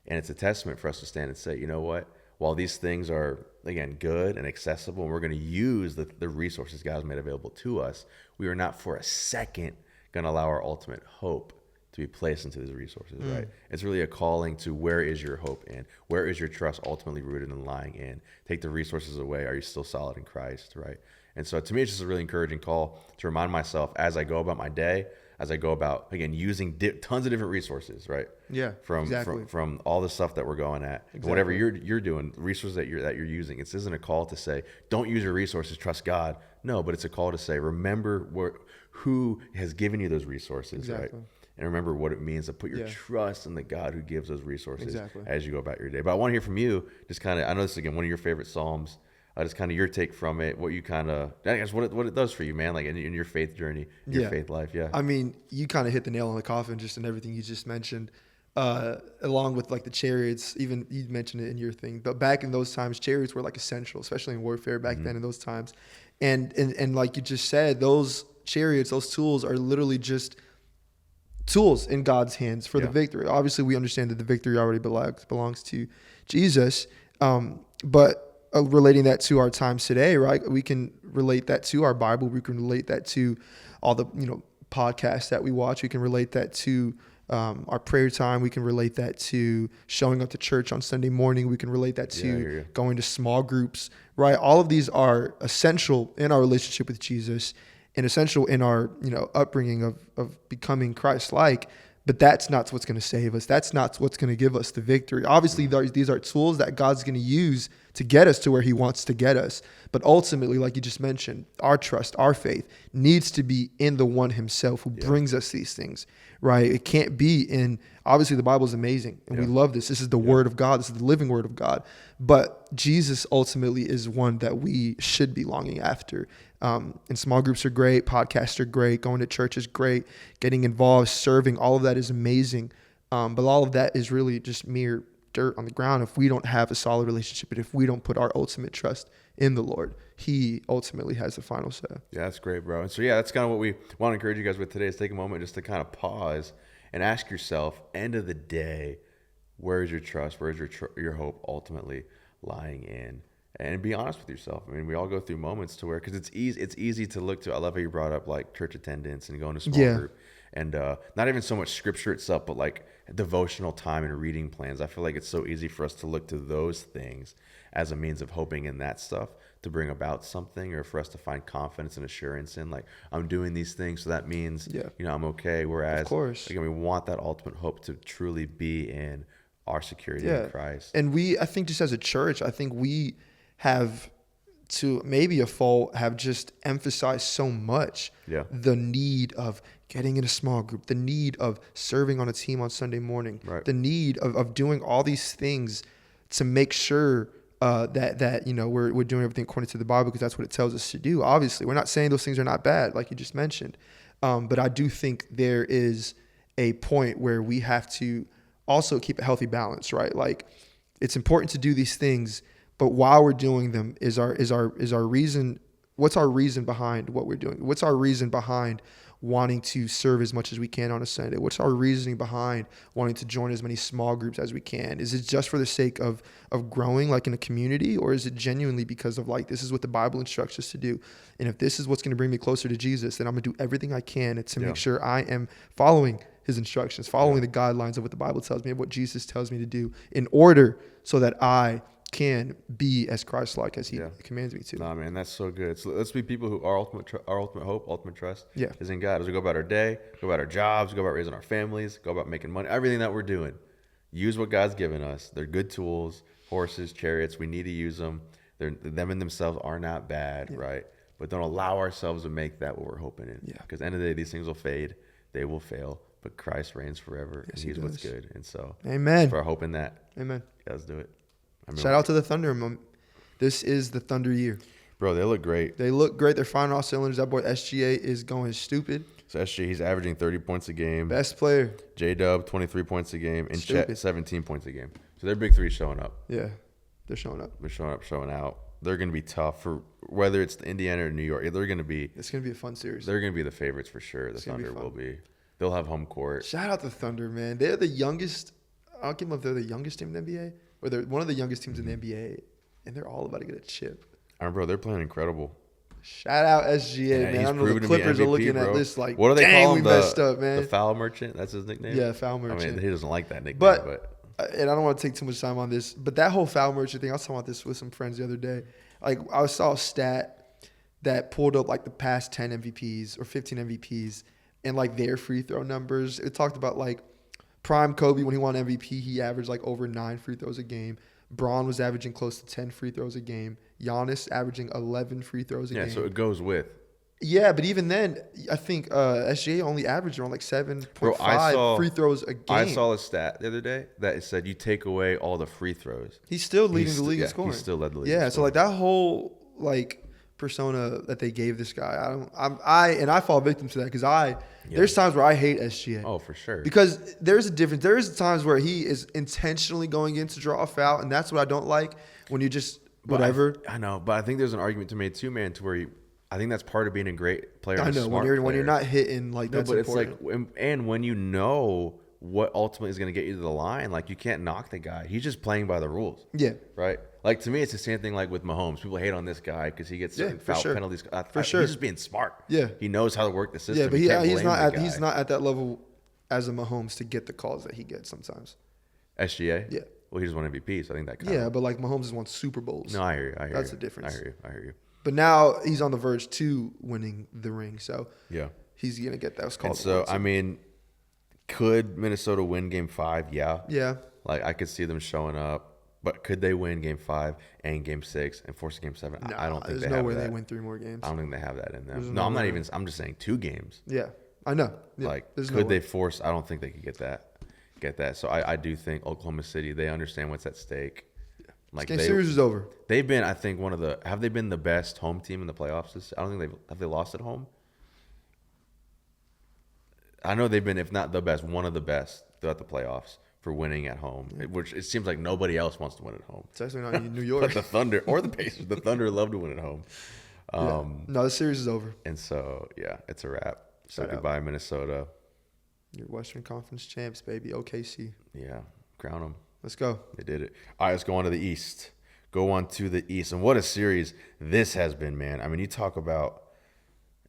B: And it's a testament for us to stand and say, you know what? While these things are, again, good and accessible, and we're going to use the resources God has made available to us, we are not for a second going to allow our ultimate hope to be placed into these resources, right? It's really a calling to where is your hope in? Where is your trust ultimately rooted and lying in? Take the resources away. Are you still solid in Christ, right? And so to me, it's just a really encouraging call to remind myself as I go about my day, as I go about, again, using tons of different resources, right?
A: Yeah, exactly.
B: From all the stuff that we're going at, whatever you're doing, resources that you're using. It isn't a call to say don't use your resources, trust God. No, but it's a call to say remember who has given you those resources, right? And remember what it means to put your trust in the God who gives those resources as you go about your day. But I want to hear from you. Just kind of, I know this is again one of your favorite psalms. just kind of your take from it, what you kind of, I guess what it does for you, man, like in your faith journey, your faith life. Yeah.
A: I mean, you kind of hit the nail on the coffin just in everything you just mentioned, along with like the chariots. Even you mentioned it in your thing, but back in those times, chariots were like essential, especially in warfare back then in those times. And like you just said, those chariots, those tools are literally just tools in God's hands for the victory. Obviously, we understand that the victory already belongs to Jesus, but relating that to our times today, right? We can relate that to our Bible. We can relate that to all the podcasts that we watch. We can relate that to our prayer time. We can relate that to showing up to church on Sunday morning. We can relate that to going to small groups, right? All of these are essential in our relationship with Jesus and essential in our upbringing of becoming Christ-like. But that's not what's going to save us. That's not what's going to give us the victory. Obviously, these are tools that God's going to use to get us to where he wants to get us. But ultimately, like you just mentioned, our trust, our faith needs to be in the one himself who brings us these things, right? It can't be in, obviously the Bible is amazing and we love this. This is the word of God. This is the living word of God. But Jesus ultimately is one that we should be longing after. And small groups are great. Podcasts are great. Going to church is great. Getting involved, serving, all of that is amazing. But all of that is really just mere dirt on the ground if we don't have a solid relationship and if we don't put our ultimate trust in the Lord. He ultimately has the final say.
B: Yeah, that's great, bro. And so, that's kind of what we want to encourage you guys with today is take a moment just to kind of pause and ask yourself, end of the day, where is your trust? Where is your hope ultimately lying in? And be honest with yourself. I mean, we all go through moments to where, because it's easy to look to, I love how you brought up like church attendance and going to small group. And not even so much scripture itself, but like devotional time and reading plans. I feel like it's so easy for us to look to those things as a means of hoping in that stuff to bring about something, or for us to find confidence and assurance in, like, I'm doing these things, so that means, I'm okay. Whereas,
A: of course,
B: again, we want that ultimate hope to truly be in our security in Christ.
A: And I think just as a church, I think we have, to maybe a fault, have just emphasized so much the need of getting in a small group, the need of serving on a team on Sunday morning, the need of doing all these things to make sure that we're doing everything according to the Bible, because that's what it tells us to do. Obviously, we're not saying those things are not bad, like you just mentioned, but I do think there is a point where we have to also keep a healthy balance, right? Like, it's important to do these things, but while we're doing them, is our reason. What's our reason behind what we're doing? What's our reason behind wanting to serve as much as we can on a Sunday? What's our reasoning behind wanting to join as many small groups as we can? Is it just for the sake of growing, like in a community, or is it genuinely because of, like, this is what the Bible instructs us to do, and if this is what's going to bring me closer to Jesus, then I'm going to do everything I can to make sure I am following his instructions, following the guidelines of what the Bible tells me, of what Jesus tells me to do, in order so that I can be as Christ-like as he commands me to.
B: Nah, man, that's so good. So let's be people who our ultimate hope, ultimate trust is in God. As we go about our day, go about our jobs, go about raising our families, go about making money, everything that we're doing, use what God's given us. They're good tools, horses, chariots. We need to use them. Them in themselves are not bad, right? But don't allow ourselves to make that what we're hoping in. Because at the end of the day, these things will fade. They will fail. But Christ reigns forever, and he's what's good. And so,
A: amen.
B: For our hope in that,
A: amen.
B: Let's do it.
A: Shout out to the Thunder. This is the Thunder year.
B: Bro, they look great.
A: They're firing all cylinders. That boy SGA is going stupid.
B: So SGA, he's averaging 30 points a game.
A: Best player.
B: J-Dub, 23 points a game. And Chet, 17 points a game. So their big three showing up.
A: Yeah, they're showing up.
B: They're showing up, showing out. They're going to be tough for whether it's Indiana or New York. They're going to be.
A: It's going to be a fun series.
B: They're going to be the favorites for sure. The Thunder will be. They'll have home court.
A: Shout out the Thunder, man. They're the youngest. I don't give them if they're the youngest team in the NBA. Or they're one of the youngest teams in the NBA, and they're all about to get a chip.
B: Bro, they're playing incredible.
A: Shout out SGA, man. I know the Clippers are looking at this like,
B: what do they call him?
A: We messed up, man.
B: The foul merchant? That's his nickname?
A: Yeah, foul merchant.
B: I mean, he doesn't like that nickname.
A: But and I don't want to take too much time on this, but that whole foul merchant thing, I was talking about this with some friends the other day. Like, I saw a stat that pulled up like the past 10 MVPs or 15 MVPs and like their free throw numbers. It talked about like prime Kobe, when he won MVP, he averaged like over 9 free throws a game. Braun was averaging close to 10 free throws a game. Giannis averaging 11 free throws a game.
B: Yeah, so it goes with
A: Yeah, but even then, I think SGA only averaged around like 7.5 free throws a game.
B: I saw a stat the other day that it said you take away all the free throws.
A: He's still leading the league in scoring.
B: He still led the league.
A: Yeah, so like that whole like persona that they gave this guy, I fall victim to that because there's times where I hate SGA.
B: Oh, for sure.
A: Because there's a difference. There's times where he is intentionally going in to draw a foul, and that's what I don't like when you just whatever.
B: I know, but I think there's an argument to make too, man, to where I think that's part of being a great player.
A: I know when you're not hitting like that's important.
B: It's like and when you know what ultimately is going to get you to the line, like you can't knock the guy. He's just playing by the rules.
A: Yeah.
B: Right. Like to me, it's the same thing like with Mahomes. People hate on this guy because he gets certain foul penalties.
A: For sure,
B: he's just being smart.
A: Yeah.
B: He knows how to work the system.
A: Yeah, but he's not at that level as a Mahomes to get the calls that he gets sometimes.
B: SGA.
A: Yeah.
B: Well, he just won MVP, so I think that.
A: But like Mahomes has won Super Bowls.
B: No, I hear you.
A: That's the difference.
B: I hear you.
A: But now he's on the verge to winning the ring, so he's gonna get those calls.
B: And so I mean, could Minnesota win Game 5? Yeah.
A: Yeah.
B: Like I could see them showing up, but could they win Game 5 and Game 6 and force Game 7?
A: No,
B: I don't think
A: there's no way they win 3 more games.
B: I don't think they have that in them.
A: There's
B: No, I'm not even. I'm just saying 2 games.
A: Yeah, I know. Yeah,
B: like, could they force? I don't think they could get that. So I do think Oklahoma City, they understand what's at stake. Like
A: this game series is over.
B: They've been, I think, have they been the best home team in the playoffs? I don't think have they lost at home? I know they've been, if not the best, one of the best throughout the playoffs for winning at home, which it seems like nobody else wants to win at home.
A: It's actually not New York.
B: But the Thunder or the Pacers, the Thunder love to win at home.
A: No, the series is over.
B: And so, it's a wrap. So goodbye, Minnesota.
A: Your Western Conference champs, baby. OKC.
B: Yeah, crown them.
A: Let's go.
B: They did it. All right, let's go on to the East. And what a series this has been, man. I mean, you talk about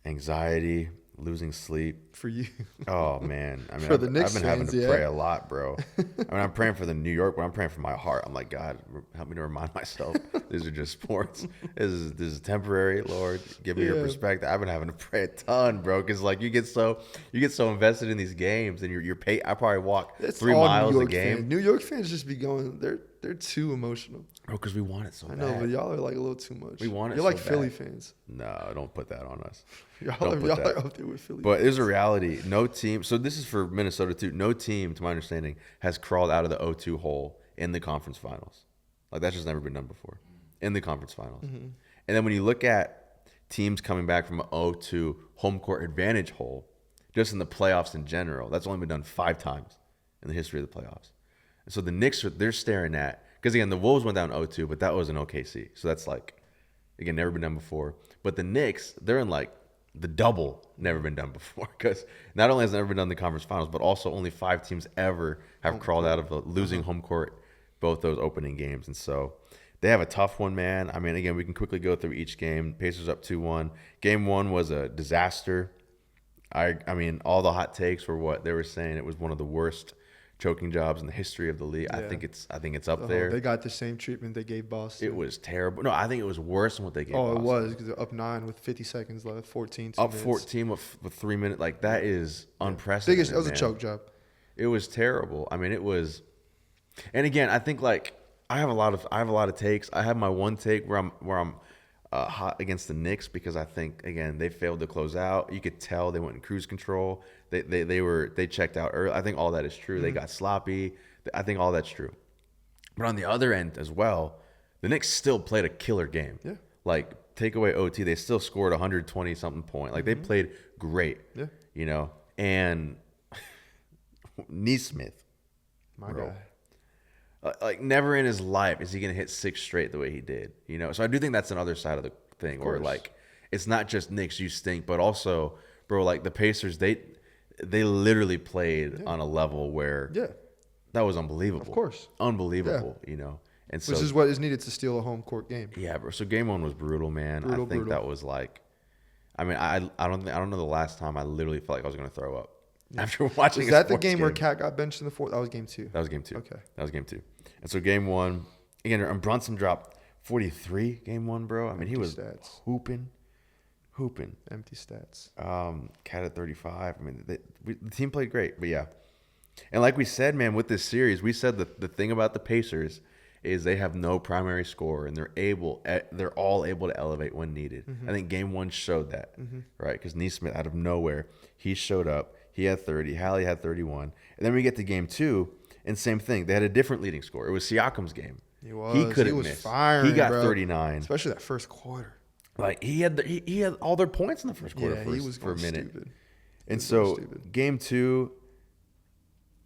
B: anxiety, losing sleep.
A: For you.
B: Oh, man. I mean,
A: for the Knicks
B: I've been having
A: fans,
B: to pray a lot, bro. I mean, I'm praying for the New York, but I'm praying for my heart. I'm like, God, help me to remind myself these are just sports. This is temporary, Lord. Give me your perspective. I've been having to pray a ton, bro, because like you get so invested in these games, and you're paid. I probably walk 3 miles a game.
A: Fans. New York fans just be going. They're too emotional.
B: Bro, because we want it so bad.
A: I know, but y'all are like a little too much.
B: We want it.
A: You're
B: so
A: like
B: bad.
A: Philly fans.
B: No, don't put that on us.
A: Y'all are up there with Philly.
B: But there's a reality. No team. So this is for Minnesota too. No team, to my understanding, has crawled out of the 0-2 hole in the conference finals. Like that's just never been done before in the conference finals. Mm-hmm. And then when you look at teams coming back from an 0-2 home court advantage hole, just in the playoffs in general, that's only been done 5 times in the history of the playoffs. And so the Knicks they're staring at, because again the Wolves went down 0-2, but that was in OKC. So that's like again never been done before. But the Knicks, they're in like the double, never been done before, because not only has it never been done in the conference finals, but also only 5 teams ever have crawled out of losing home court both those opening games. And so they have a tough one, man. I mean, again, we can quickly go through each game. Pacers up 2-1. Game 1 was a disaster. I mean, all the hot takes were what they were saying. It was one of the worst choking jobs in the history of the league. Yeah. I think it's up there.
A: They got the same treatment they gave Boston.
B: It was terrible. No, I think it was worse than what they gave Boston.
A: It was, because they're up 9 with 50 seconds left, 14.
B: Up 14 with 3 minutes. Like, that is unprecedented.
A: That was a choke job.
B: It was terrible. I mean, it was. And again, I think like I have a lot of takes. I have my one take where I'm hot against the Knicks because I think again they failed to close out. You could tell they went in cruise control. They checked out early. I think all that is true. Mm-hmm. They got sloppy. I think all that's true. But on the other end as well, the Knicks still played a killer game. Yeah. Like take away OT, they still scored 120 something point. Like they played great. Yeah. You know, and Neesmith,
A: my guy.
B: Like never in his life is he gonna hit 6 straight the way he did, you know. So I do think that's another side of the thing, where like it's not just Knicks, you stink, but also, bro, like the Pacers, they literally played on a level where that was unbelievable.
A: Of course,
B: unbelievable, you know. And so
A: which is what is needed to steal a home court game.
B: Yeah, bro. So game 1 was brutal, man. I think that was like, I mean, I don't know the last time I literally felt like I was gonna throw up. After watching,
A: is that the game where Cat got benched in the 4th? That was game 2.
B: That was game 2.
A: Okay,
B: that was game 2. And so game 1, again, and Brunson dropped 43. Game 1, bro. I mean, he was hooping.
A: Empty stats.
B: Cat at 35. I mean, the team played great, but yeah. And like we said, man, with this series, we said the thing about the Pacers is they have no primary scorer, and they're all able to elevate when needed. I think game 1 showed that, right? Because Neesmith, out of nowhere, he showed up. He had 30. Hallie had 31. And then we get to game 2, and same thing. They had a different leading scorer. It was Siakam's game.
A: He
B: couldn't miss. Firing, he got 39.
A: Especially that first quarter.
B: Like he had all their points in the first quarter for a minute. Stupid. And so game 2,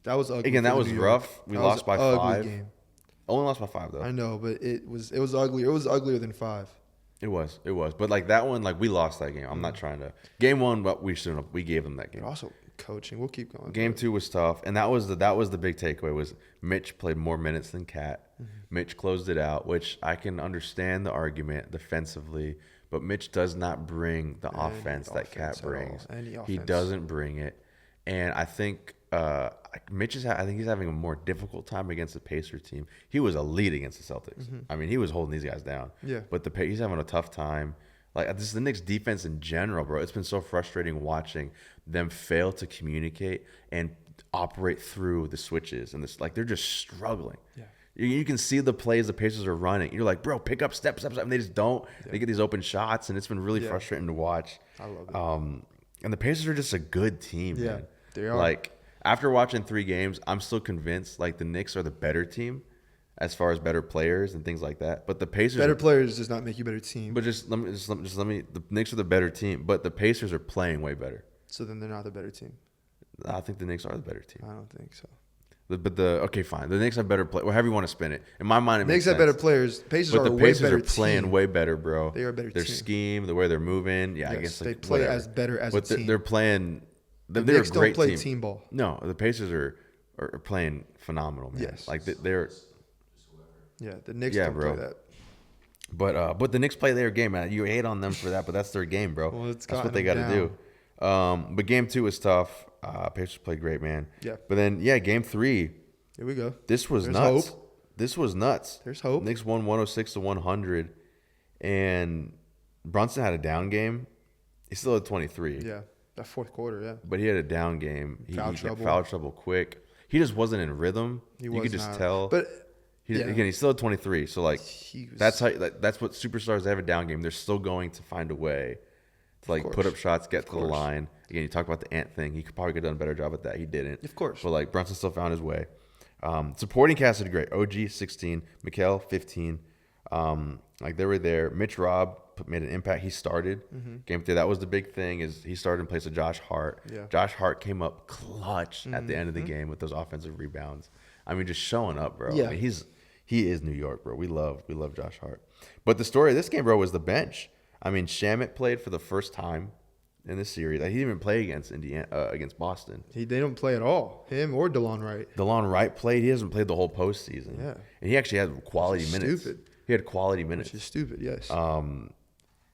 A: that was ugly.
B: Again, that was rough. We lost by 5.
A: Game.
B: Only lost by 5 though.
A: I know, but it was ugly. It was uglier than 5.
B: It was. But like that one, like we lost that game. I'm not trying to. Game 1, but we shouldn't have. We gave them that game.
A: But also coaching. We'll keep going.
B: Game 2 was tough, and that was the big takeaway was Mitch played more minutes than Cat. Mitch closed it out, which I can understand the argument defensively, but Mitch does not bring the offense that Cat brings. He doesn't bring it, and I think Mitch is. I think he's having a more difficult time against the Pacers team. He was elite against the Celtics. I mean, he was holding these guys down.
A: Yeah.
B: But he's having a tough time. Like, this is the Knicks defense in general, bro. It's been so frustrating watching them fail to communicate and operate through the switches, and this, like, they're just struggling.
A: Yeah.
B: You can see the plays the Pacers are running. You're like, bro, pick up steps, and they just don't. Yeah. They get these open shots, and it's been really frustrating to watch.
A: I love it.
B: And the Pacers are just a good team, man.
A: They are.
B: Like, after watching 3 games, I'm still convinced, like, the Knicks are the better team as far as better players and things like that. But the Pacers
A: better players does not make you a better team.
B: But just let me. The Knicks are the better team, but the Pacers are playing way better.
A: So then they're not the better team.
B: I think the Knicks are the better team.
A: I don't think so.
B: Okay, fine. The Knicks have better play. However you want to spin it. In my mind, it makes sense.
A: Knicks have better players. Pacers are a way better team.
B: But the Pacers are playing way better, bro.
A: They are a better team.
B: Their scheme, the way they're moving. Yeah,
A: yes,
B: I guess
A: they play
B: whatever.
A: as better as a team.
B: They're playing.
A: The
B: they're
A: Knicks
B: a great
A: don't play team ball.
B: No, the Pacers are playing phenomenal, man.
A: Yes.
B: Like they're.
A: Yeah, the Knicks don't play that.
B: But the Knicks play their game, man. You hate on them for that, but that's their game, bro.
A: Well,
B: that's what they got to do. But game 2 was tough. Pacers played great, man.
A: Yeah.
B: But then, game 3.
A: Here we go.
B: This was nuts. Hope. This was nuts.
A: There's hope.
B: Knicks won 106-100, and Brunson had a down game. He still had 23.
A: Yeah, that fourth quarter, yeah.
B: But he had a down game. He got
A: trouble.
B: Foul trouble quick. He just wasn't in rhythm. You could just tell.
A: But
B: again, he still had 23. So like, that's what superstars have a down game. They're still going to find a way to like put up shots, get to the line. Again, you talk about the ant thing. He could probably have done a better job at that. He didn't.
A: Of course.
B: But like Brunson still found his way. Supporting cast did great. OG 16, Mikal 15. Like they were there. Mitch Robb made an impact. He started game 3. That was the big thing. Is he started in place of Josh Hart.
A: Yeah.
B: Josh Hart came up clutch at the end of the game with those offensive rebounds. I mean, just showing up, bro.
A: Yeah.
B: I mean, he is New York, bro. We love Josh Hart. But the story of this game, bro, was the bench. I mean, Shamet played for the first time in this series. He didn't even play against Boston.
A: They don't play at all. Him or DeLon Wright.
B: DeLon Wright played. He hasn't played the whole postseason.
A: Yeah.
B: And he actually had quality minutes.
A: Stupid.
B: He had quality minutes.
A: Which is stupid, yes.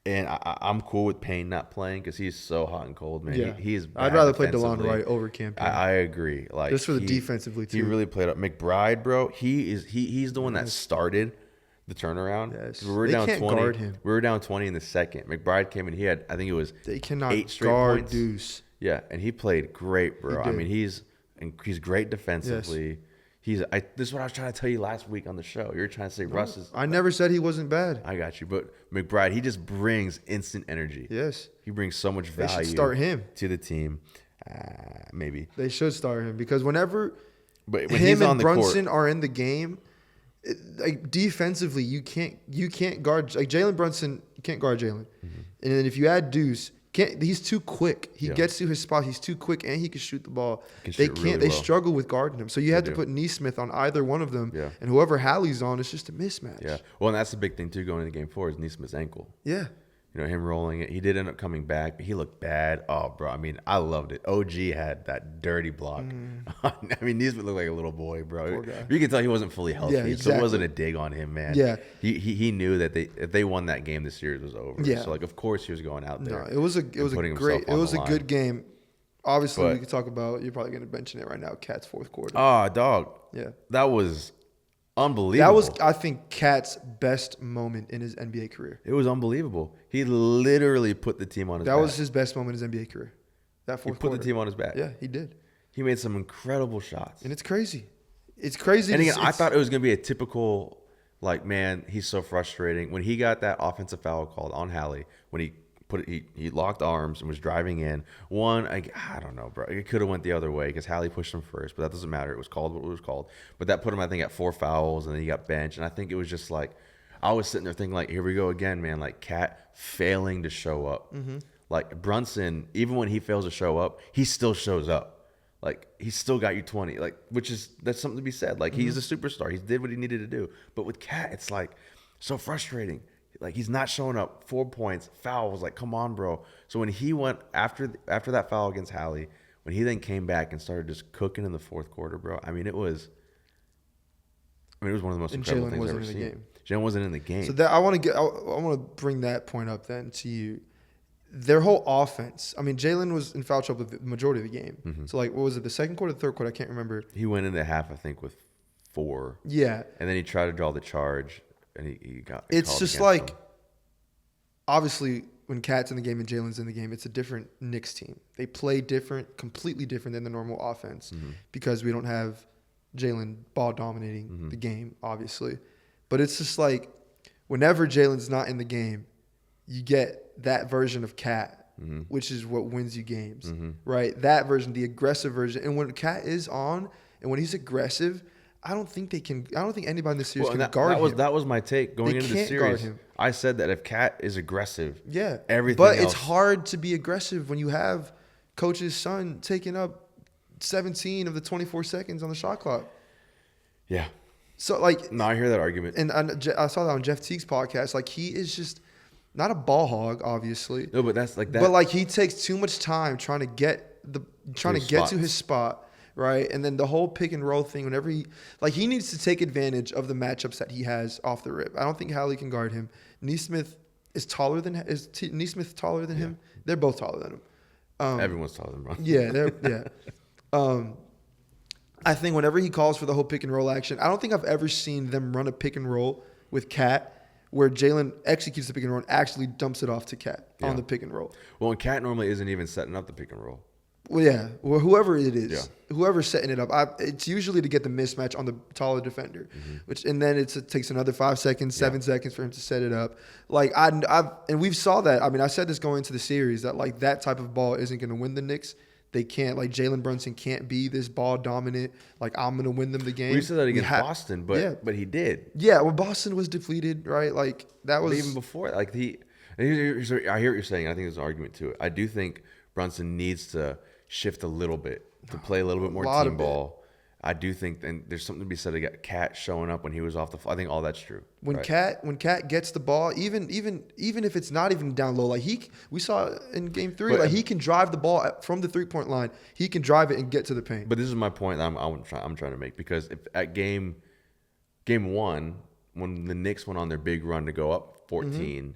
B: And I'm cool with Payne not playing because he's so hot and cold, man.
A: Yeah.
B: He's
A: I'd rather play DeLon Wright over Campaign.
B: I agree. Like
A: just for the defensively too.
B: He really played up. McBride, bro. He's the one that started the turnaround.
A: Yes.
B: We were
A: they
B: down
A: can't
B: 20.
A: Guard him.
B: We were down 20 in the second. McBride came in. He had, I think it was
A: they cannot
B: 8 straight
A: guard
B: points.
A: Deuce.
B: Yeah, and he played great, bro. I mean, he's great defensively. Yes. This is what I was trying to tell you last week on the show. You're trying to say Russ is.
A: I never said he wasn't bad.
B: I got you, but McBride, he just brings instant energy.
A: Yes,
B: he brings so much value.
A: They should start him
B: to the team. Maybe
A: they should start him because whenever
B: when
A: him and Brunson are in the game, like defensively, you can't guard like Jalen Brunson. You can't guard Jalen, and then if you add Deuce. He's too quick. He gets to his spot. He's too quick, and he can shoot the ball. They struggle with guarding him. So you had to put Neesmith on either one of them, and whoever Hallie's on, it's just a mismatch.
B: Yeah. Well, and that's the big thing too going into Game 4 is Neesmith's ankle.
A: Yeah.
B: You know, him rolling it. He did end up coming back, but he looked bad. Oh, bro. I mean, I loved it. OG had that dirty block. I mean, Neesmith looked like a little boy, bro.
A: Poor guy.
B: You can tell he wasn't fully healthy.
A: Yeah, exactly.
B: So it wasn't a dig on him, man.
A: Yeah.
B: He knew that if they won that game, the series was over.
A: Yeah.
B: So, like, of course he was going out there.
A: No, it was a good game. Obviously, we could talk about, you're probably going to mention it right now, Cat's fourth quarter.
B: Oh, dog.
A: Yeah.
B: That was unbelievable.
A: That was, I think, Cat's best moment in his NBA career.
B: It was unbelievable. He literally put the team on his back.
A: That was his best moment in his NBA career. That fourth quarter.
B: He put the team on his back.
A: Yeah, he did.
B: He made some incredible shots.
A: And it's crazy. It's crazy.
B: And again, I thought it was going to be a typical Like, man, he's so frustrating. When he got that offensive foul called on Hallie, when he locked arms and was driving in. I don't know, bro. It could have went the other way because Hallie pushed him first, but that doesn't matter. It was called what it was called. But that put him, I think, at 4 fouls, and then he got benched. And I think it was just like, I was sitting there thinking, like, here we go again, man. Like, Cat failing to show up. Mm-hmm. Like, Brunson, even when he fails to show up, he still shows up. Like, he's still got you 20. Like, that's something to be said. Like, he's a superstar. He did what he needed to do. But with Cat, it's like so frustrating. Like, he's not showing up. 4 points, foul. Was like, come on, bro. So when he went after that foul against Hallie, when he then came back and started just cooking in the fourth quarter, bro. It was one of the most incredible things I've ever seen. Jalen wasn't in the game.
A: So I want to bring that point up then to you. Their whole offense. Jalen was in foul trouble the majority of the game. Mm-hmm. So like, what was it? The second quarter, the third quarter? I can't remember.
B: He went into half, I think, with 4.
A: Yeah.
B: And then he tried to draw the charge. And he got.
A: It's just like, obviously, when Cat's in the game and Jalen's in the game, it's a different Knicks team. They play different, completely different than the normal offense because we don't have Jalen ball dominating the game, obviously. But it's just like, whenever Jalen's not in the game, you get that version of Cat, which is what wins you games, right? That version, the aggressive version. And when Cat is on and when he's aggressive, I don't think anybody in this series can guard him.
B: That was my take going into the series. I said that if Cat is aggressive, everything
A: but
B: else.
A: It's hard to be aggressive when you have Coach's son taking up 17 of the 24 seconds on the shot clock.
B: Yeah.
A: So like,
B: no, I hear that argument,
A: and I saw that on Jeff Teague's podcast. Like, he is just not a ball hog, obviously.
B: No, but that's like that.
A: But like, he takes too much time trying to get to his spot. Right, and then the whole pick and roll thing. Whenever he needs to take advantage of the matchups that he has off the rip. I don't think Hallie can guard him. Nesmith is taller than him. They're both taller than him.
B: Everyone's taller than Brunson.
A: Yeah. I think whenever he calls for the whole pick and roll action, I don't think I've ever seen them run a pick and roll with Cat where Jalen executes the pick and roll and actually dumps it off to Cat on the pick and roll.
B: Well, and Cat normally isn't even setting up the pick and roll.
A: Well, yeah. Well, whoever it is, whoever's setting it up, it's usually to get the mismatch on the taller defender, and then it takes another 5 seconds, 7 seconds for him to set it up. Like and we've saw that. I said this going into the series that like that type of ball isn't going to win the Knicks. They can't, like, Jalen Brunson can't be this ball dominant. Like, I'm going to win them the game.
B: We said that against Boston, but he did.
A: Yeah, well, Boston was depleted, right? Like, that was.
B: But even before, like, I hear what you're saying. I think there's an argument to it. I do think Brunson needs to shift a little bit to play a little bit more team ball. I do think, and there's something to be said about Cat showing up when he was off the floor. I think all that's true.
A: When Cat gets the ball, even if it's not even down low, like we saw in Game 3, like he can drive the ball from the 3-point line. He can drive it and get to the paint.
B: But this is my point that I'm trying to make, because if at game 1, when the Knicks went on their big run to go up 14,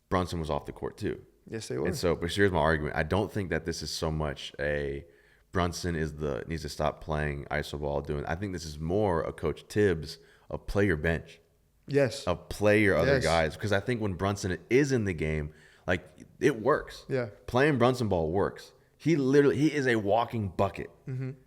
B: Brunson was off the court too.
A: Yes, they were.
B: And so, but here's my argument. I don't think that this is so much a Brunson needs to stop playing iso ball. I think this is more a Coach Tibbs of play your bench.
A: Yes.
B: Of play your other guys. Because I think when Brunson is in the game, like, it works.
A: Yeah.
B: Playing Brunson ball works. He is a walking bucket.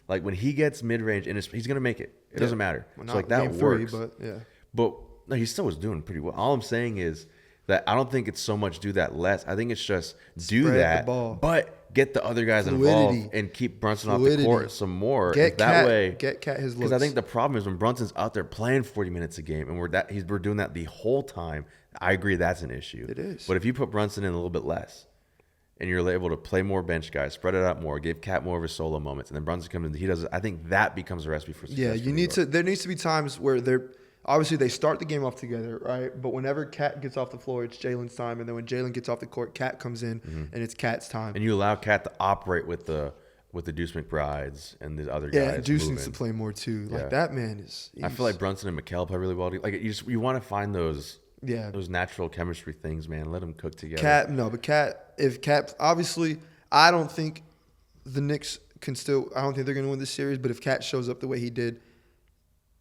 B: Like, when he gets mid range, he's gonna make it. It doesn't matter.
A: Well,
B: so like that
A: Game
B: works.
A: 3, but yeah.
B: But no, he still was doing pretty well. All I'm saying is that I don't think it's so much do that less. I think it's just do
A: Spread
B: that,
A: the ball.
B: but get the other guys involved and keep Brunson off the court some more.
A: Get Cat his looks.
B: Because I think the problem is when Brunson's out there playing 40 minutes a game and we're doing that the whole time. I agree that's an issue.
A: It is.
B: But if you put Brunson in a little bit less, and you're able to play more bench guys, spread it out more, give Cat more of his solo moments, and then Brunson comes in, he does it. I think that becomes a recipe for success.
A: Yeah, there needs to be times where obviously they start the game off together, right? But whenever Cat gets off the floor, it's Jalen's time, and then when Jalen gets off the court, Cat comes in, and it's Cat's time.
B: And you allow Cat to operate with the Deuce McBrides and the other guys.
A: Yeah, Deuce needs to play more too. Like, that man is.
B: I feel like Brunson and McHale play really well. Like, you want to find those natural chemistry things, man. Let them cook together. If Cat, obviously, I don't think the Knicks can still. I don't think they're going to win this series. But if Cat shows up the way he did,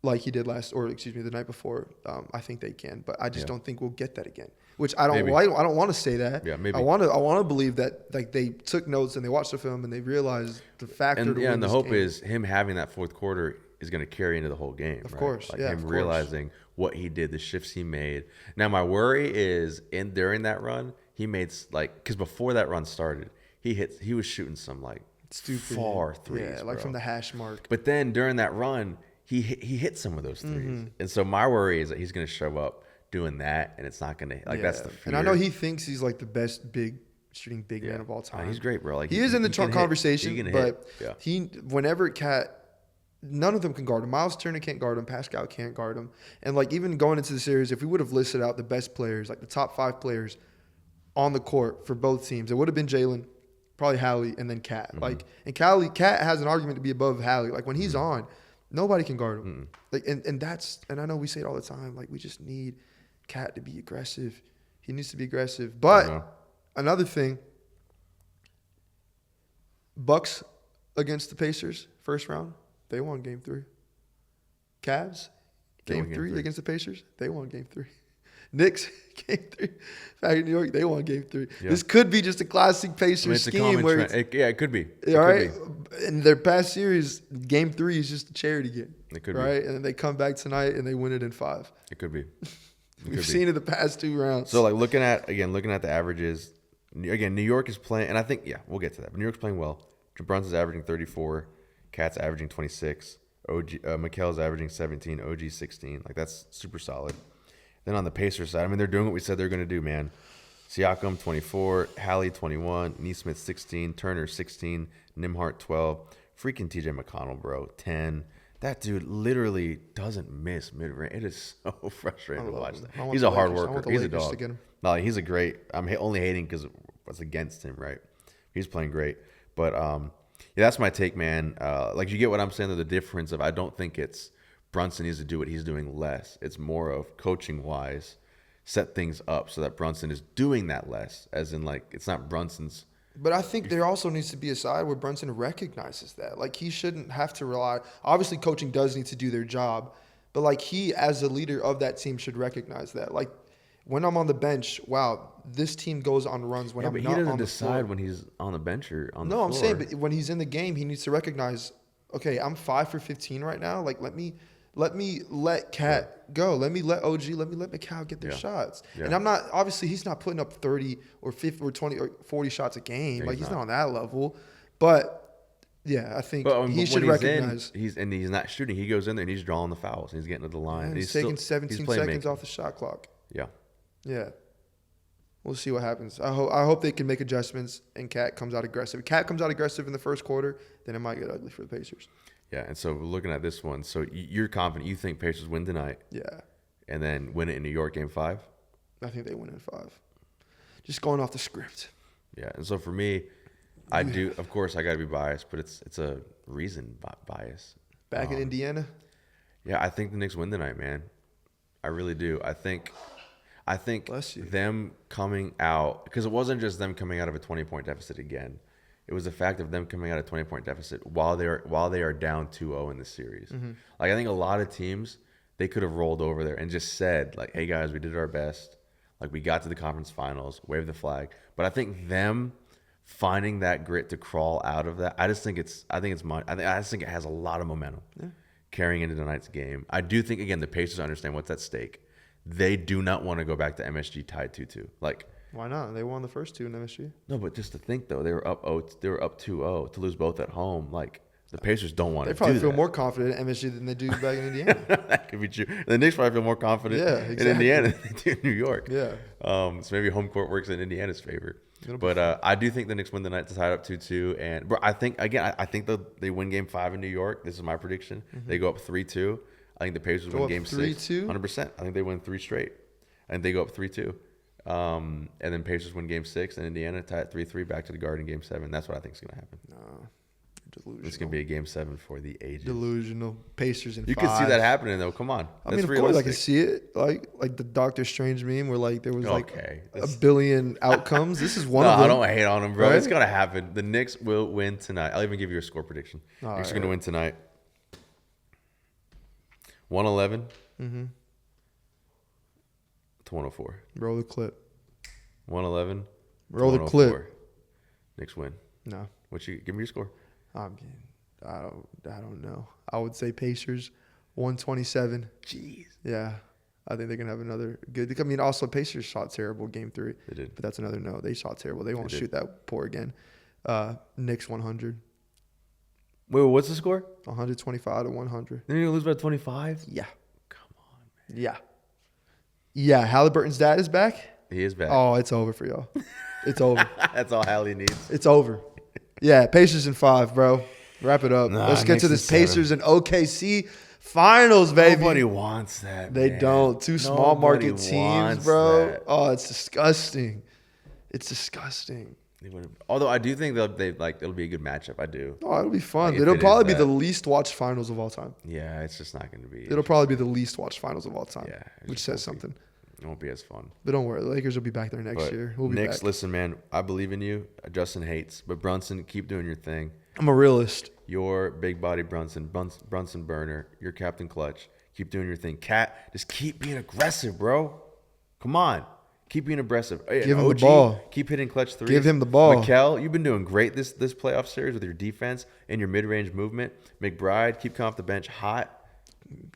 B: like he did the night before, I think they can. But I just don't think we'll get that again. Which I don't. I don't want to say that. Yeah, maybe.
A: I want to believe that, like, they took notes and they watched the film and they realized the factor.
B: And the hope is him having that fourth quarter is going to carry into the whole game.
A: Of course,
B: him realizing what he did, the shifts he made. Now my worry is during that run, he made because before that run started, he was shooting some
A: stupid
B: far threes,
A: yeah, like
B: bro.
A: from the hash mark.
B: But then during that run, he hit some of those threes, and so my worry is that he's going to show up doing that, and it's not going to that's the fear.
A: And I know he thinks he's like the best shooting big man of all time.
B: He's great, bro. Like
A: he is in the conversation, but whenever none of them can guard him. Miles Turner can't guard him. Pascal can't guard him. And even going into the series, if we would have listed out the best players, like the top 5 players on the court for both teams, it would have been Jalen, probably Hallie, and then Cat. And Cat has an argument to be above Hallie. When he's on, nobody can guard him. And I know we say it all the time. We just need Cat to be aggressive. He needs to be aggressive. But another thing, Bucks against the Pacers, first round, they won game 3. Cavs, game 3 against the Pacers, they won game 3. Knicks, game 3. Back in New York, they won game 3. Yeah. This could be just a classic Pacers scheme.
B: It could be.
A: All right? In their past series, game 3 is just a charity game.
B: It could be.
A: Right? And then they come back tonight and they win it in 5.
B: It could be.
A: We've seen it the past 2 rounds.
B: So, looking at the averages, again, New York is playing, and I think, we'll get to that. But New York's playing well. Brunson's averaging 34. Cat's averaging 26. Mikel's averaging 17. OG 16. That's super solid. Then on the Pacers side, they're doing what we said they're going to do, man. Siakam 24, Hallie 21, Nesmith 16, Turner 16, Nembhard 12. Freaking TJ McConnell, bro, 10. That dude literally doesn't miss mid-range. It is so frustrating to watch that. He's a hard worker. He's a dog. No, he's a great. I'm only hating because it's against him, right? He's playing great. But that's my take, man. You get what I'm saying? The difference of I don't think it's Brunson needs to do what he's doing less. It's more of coaching-wise, set things up so that Brunson is doing that less, as in it's not Brunson's.
A: But I think there also needs to be a side where Brunson recognizes that. He shouldn't have to rely. Obviously, coaching does need to do their job, but he, as a leader of that team, should recognize that. When I'm on the bench, wow, this team goes on runs when I'm not on the floor. But he doesn't decide
B: when he's on the bench or on the floor.
A: No, I'm saying, but when he's in the game, he needs to recognize, okay, I'm 5 for 15 right now. Let me let Cat go. Let me let OG, let Mikal get their shots. Yeah. And I'm not, obviously, he's not putting up 30 or 50 or 20 or 40 shots a game. He's not on that level. But, I think he should recognize.
B: He's not shooting. He goes in there and he's drawing the fouls. And he's getting to the line.
A: And he's taking 17 seconds off the shot clock.
B: Yeah.
A: Yeah. We'll see what happens. I hope they can make adjustments and Cat comes out aggressive. If Cat comes out aggressive in the first quarter, then it might get ugly for the Pacers.
B: Yeah, and so looking at this one, so you're confident you think Pacers win tonight?
A: Yeah.
B: And then win it in New York, game 5?
A: I think they win in 5. Just going off the script.
B: Yeah, and so for me, I do. Of course, I got to be biased, but it's a reason bias.
A: Back in Indiana.
B: Yeah, I think the Knicks win tonight, man. I really do. I think them coming out, because it wasn't just them coming out of a 20-point deficit again. It was the fact of them coming out of a 20-point deficit while they are down 2-0 in the series. Mm-hmm. I think a lot of teams, they could have rolled over there and just said, hey, guys, we did our best. We got to the conference finals, waved the flag. But I think them finding that grit to crawl out of that, I just think it has a lot of momentum carrying into tonight's game. I do think, again, the Pacers understand what's at stake. They do not want to go back to MSG tied 2-2.
A: Why not? They won the first 2 in MSG.
B: No, but just to think though, they were up 2-0 to lose both at home. The Pacers don't want to do that.
A: They probably feel more confident in MSG than they do back in Indiana.
B: That could be true. The Knicks probably feel more confident in Indiana than they do in New York.
A: Yeah.
B: So maybe home court works in Indiana's favor. But I do think the Knicks win the night to tie it up 2-2. And I think they win game 5 in New York. This is my prediction. Mm-hmm. They go up 3-2. I think the Pacers win game 6. 100%. I think they win 3 straight. And they go up 3-2. And then Pacers win game 6 and Indiana tie it 3-3 back to the Garden game 7. That's what I think is going to happen.
A: No, delusional.
B: It's going to be a game 7 for the ages.
A: Delusional. Pacers in 5.
B: You can see that happening though. Come on.
A: Of course I can see it. Like the Doctor Strange meme where there was a billion outcomes. This is one of them.
B: I don't hate on them, bro. Right? It's going to happen. The Knicks will win tonight. I'll even give you a score prediction. Knicks are going to win tonight. 111. Mm-hmm. To 104.
A: Roll the clip.
B: 111.
A: Roll the clip.
B: Knicks win.
A: No.
B: Give me your score.
A: I don't know. I would say Pacers 127.
B: Jeez.
A: Yeah. I think they're going to have another good. I mean, also Pacers shot terrible game 3.
B: They did.
A: But that's another no. They shot terrible. They won't shoot that poor again. Knicks 100.
B: Wait, what's the score?
A: 125 to 100.
B: They're going to lose by 25?
A: Yeah.
B: Come on, man.
A: Yeah. Yeah. Halliburton's dad is back.
B: He is back.
A: Oh, it's over for y'all. It's over.
B: That's all Hallie needs.
A: It's over. Yeah, Pacers in 5, bro. Wrap it up.
B: Nah,
A: Let's get to
B: Knicks
A: this
B: in 7.
A: Pacers and OKC finals, baby.
B: Nobody wants that.
A: They
B: man.
A: don't. Two small
B: Nobody
A: market teams,
B: wants
A: bro.
B: that.
A: Oh, it's disgusting. It's disgusting.
B: Although I do think it'll be a good matchup. I do.
A: Oh, it'll be fun.
B: Like, if
A: It'll
B: it
A: probably
B: is
A: be the
B: that.
A: least watched finals of all time.
B: Yeah, it's just not going to be.
A: It'll probably be the least watched finals of all time.
B: Yeah, it
A: which
B: just
A: says
B: won't be.
A: something.
B: It won't be as fun.
A: But don't worry, the Lakers will be back there next year. We'll be
B: Knicks,
A: back.
B: listen, man, I believe in you. Justin hates, but Brunson, keep doing your thing.
A: I'm a realist.
B: You're big body Brunson burner. You're Captain Clutch. Keep doing your thing. Cat, just keep being aggressive, bro. Come on. Keep being aggressive.
A: Give him the ball.
B: Keep hitting clutch threes.
A: Give him the ball.
B: Mikal, you've been doing great this playoff series with your defense and your mid-range movement. McBride, keep coming off the bench hot.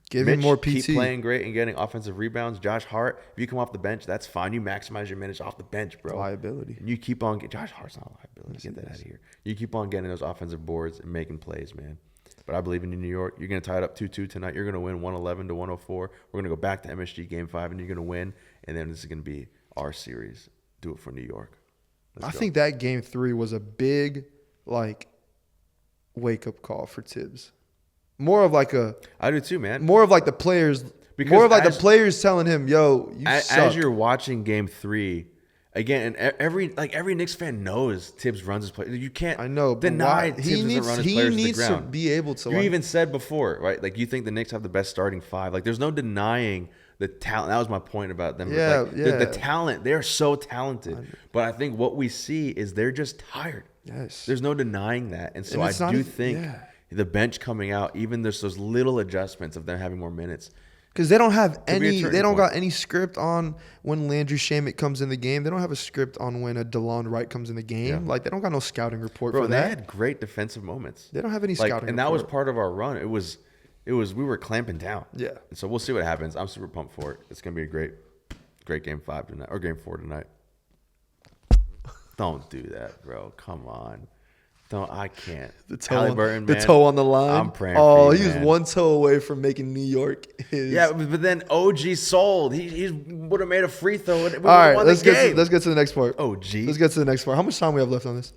A: Give
B: Mitch,
A: him more PT.
B: Keep playing great and getting offensive rebounds. Josh Hart, if you come off the bench, that's fine. You maximize your minutes off the bench, bro.
A: Liability.
B: And you keep on getting – Josh Hart's not a liability. Get that out of here. You keep on getting those offensive boards and making plays, man. But I believe in you, New York. You're going to tie it up 2-2 tonight. You're going to win 111 to 104. We're going to go back to MSG Game 5, and you're going to win. And then this is going to be our series. Do it for New York.
A: I think that Game 3 was a big, wake-up call for Tibbs. More of
B: I do too, man.
A: More of the players.
B: Because
A: more of the players telling him, "Yo, you suck."
B: As you're watching Game 3, again, and every Knicks fan knows Tibbs runs his play. You can't.
A: I know.
B: Deny Tibbs doesn't run his players to the ground.
A: To be able to.
B: You even said before, right? You think the Knicks have the best starting 5. There's no denying the talent. That was my point about them.
A: Yeah,
B: The talent. They're so talented. But I think what we see is they're just tired.
A: Yes.
B: There's no denying that, and so I do think.
A: Yeah.
B: The bench coming out, even there's those little adjustments of them having more minutes.
A: Because they don't have
B: Could be a
A: any.
B: turning
A: They don't
B: point.
A: got any script on when Landry Shamet comes in the game. They don't have a script on when a DeLon Wright comes in the game.
B: Yeah.
A: They don't got no scouting report
B: Bro,
A: for
B: they
A: that.
B: had great defensive moments.
A: They don't have any scouting
B: and that was part of our run. It was we were clamping down.
A: Yeah.
B: And so we'll see what happens. I'm super pumped for it. It's gonna be a great Game 5 tonight or Game 4 tonight. Don't do that, bro. Come on. Don't. I can't.
A: The toe on the line.
B: I'm praying
A: Oh,
B: for you,
A: he was
B: man.
A: one toe away from making New York his.
B: Yeah, but then OG sold. He would have made a free throw. And we
A: All right,
B: won
A: let's
B: the game.
A: get to the next part.
B: OG.
A: Let's get to the next part. How much time we have left on this?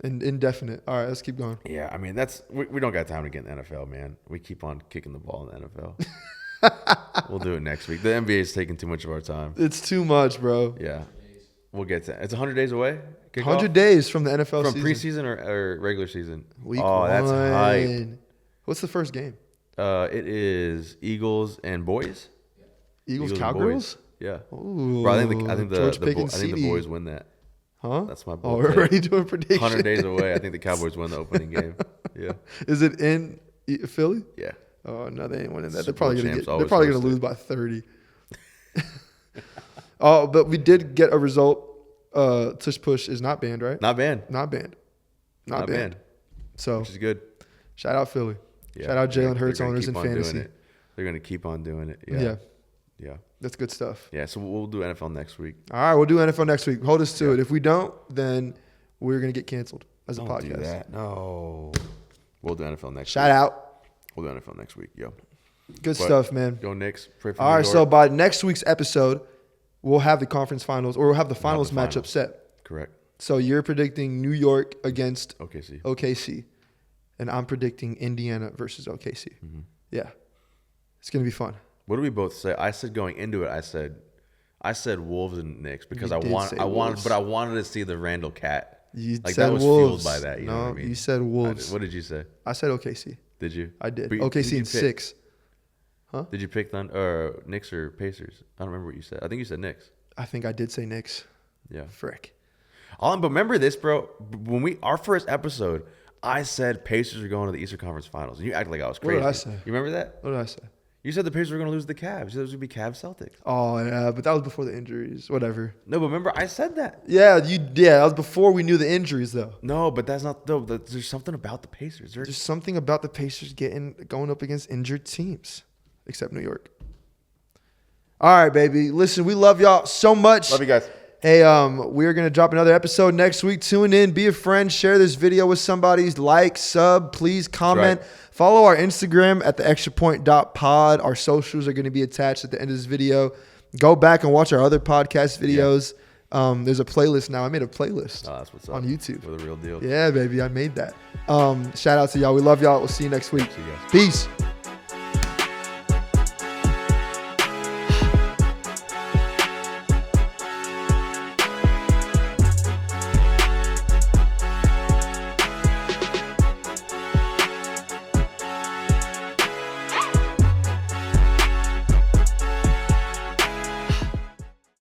A: Indefinite. All right, let's keep going.
B: Yeah, I mean we don't got time to get in the NFL, man. We keep on kicking the ball in the NFL. We'll do it next week. The NBA is taking too much of our time.
A: It's too much, bro.
B: Yeah, we'll get to. It's 100 days away.
A: 100 days from the NFL
B: from
A: season.
B: preseason or regular season.
A: Week
B: oh,
A: one.
B: that's hype.
A: What's the first game?
B: It is Eagles and boys.
A: Eagles
B: and
A: Cowgirls?
B: boys. Yeah.
A: Ooh.
B: Bro, I think
A: George Pickens,
B: I think the
A: CD.
B: boys win that.
A: Huh?
B: That's my
A: Oh,
B: bold
A: we're
B: take.
A: already doing predictions.
B: 100 days away. I think the Cowboys win the opening game. Yeah.
A: Is it in Philly?
B: Yeah.
A: Oh no, they ain't winning that.
B: Super Bowl
A: They're
B: champs
A: probably
B: always
A: gonna
B: host
A: lose
B: it.
A: by 30. Oh, but we did get a result. Tush Push is not banned, right?
B: Not banned.
A: Not banned. Not
B: Not
A: banned.
B: banned.
A: So
B: Which is good.
A: shout out Philly.
B: Yeah.
A: Shout out Jalen Hurts
B: They're gonna
A: owners
B: keep
A: in
B: on doing
A: fantasy.
B: it. They're going to keep on doing it.
A: Yeah.
B: Yeah. Yeah.
A: That's good stuff.
B: Yeah. So we'll do NFL next week.
A: All right, we'll do NFL next week. Hold us to it. If we don't, then we're gonna get canceled as a
B: Don't
A: podcast.
B: do that. No. We'll do NFL next
A: Shout
B: week.
A: out.
B: We'll do NFL next week. Yo.
A: Good
B: But
A: stuff, man.
B: Go Knicks. Pray for
A: All
B: New
A: right,
B: York.
A: so by next week's episode, we'll have the conference finals, or we'll have the finals matchup
B: finals.
A: set.
B: Correct.
A: So you're predicting New York against
B: OKC.
A: OKC, and I'm predicting Indiana versus OKC.
B: Mm-hmm.
A: Yeah, it's gonna be fun.
B: What did we both say? I said going into it, I said Wolves and Knicks because
A: You
B: I
A: did say Wolves.
B: wanted to see the Randall Cat.
A: You
B: Like
A: said
B: that was
A: Wolves.
B: fueled by that. You know what I mean?
A: You said Wolves.
B: What did you say?
A: I said OKC.
B: Did you?
A: I did.
B: But
A: OKC
B: you
A: in
B: pick-
A: 6.
B: Did you pick Knicks or Pacers? I don't remember what you said. I think you said Knicks.
A: I think I did say Knicks.
B: Yeah.
A: Frick.
B: But remember this, bro. When our first episode, I said Pacers are going to the Eastern Conference Finals, and you acted like I was
A: What
B: crazy.
A: did I say?
B: You remember that?
A: What did I say?
B: You said the Pacers were going to lose the Cavs. You said it was going to be Cavs Celtics.
A: Oh yeah, but that was before the injuries. Whatever.
B: No, but remember I said that.
A: Yeah, that was before we knew the injuries though.
B: No, but that's not. No, there's something about the Pacers.
A: There's something about the Pacers going up against injured teams, except New York. All right, baby. Listen, we love y'all so much.
B: Love you guys.
A: Hey, we're going to drop another episode next week. Tune in, be a friend, share this video with somebody, like, sub, please comment.
B: Right.
A: Follow our Instagram at theextrapoint.pod. Our socials are going to be attached at the end of this video. Go back and watch our other podcast videos. Yeah. There's a playlist now. I made a playlist
B: that's what's up.
A: on YouTube.
B: For the real deal.
A: Yeah, baby, I made that. Shout out to y'all. We love y'all. We'll see you next week.
B: See you guys.
A: Peace.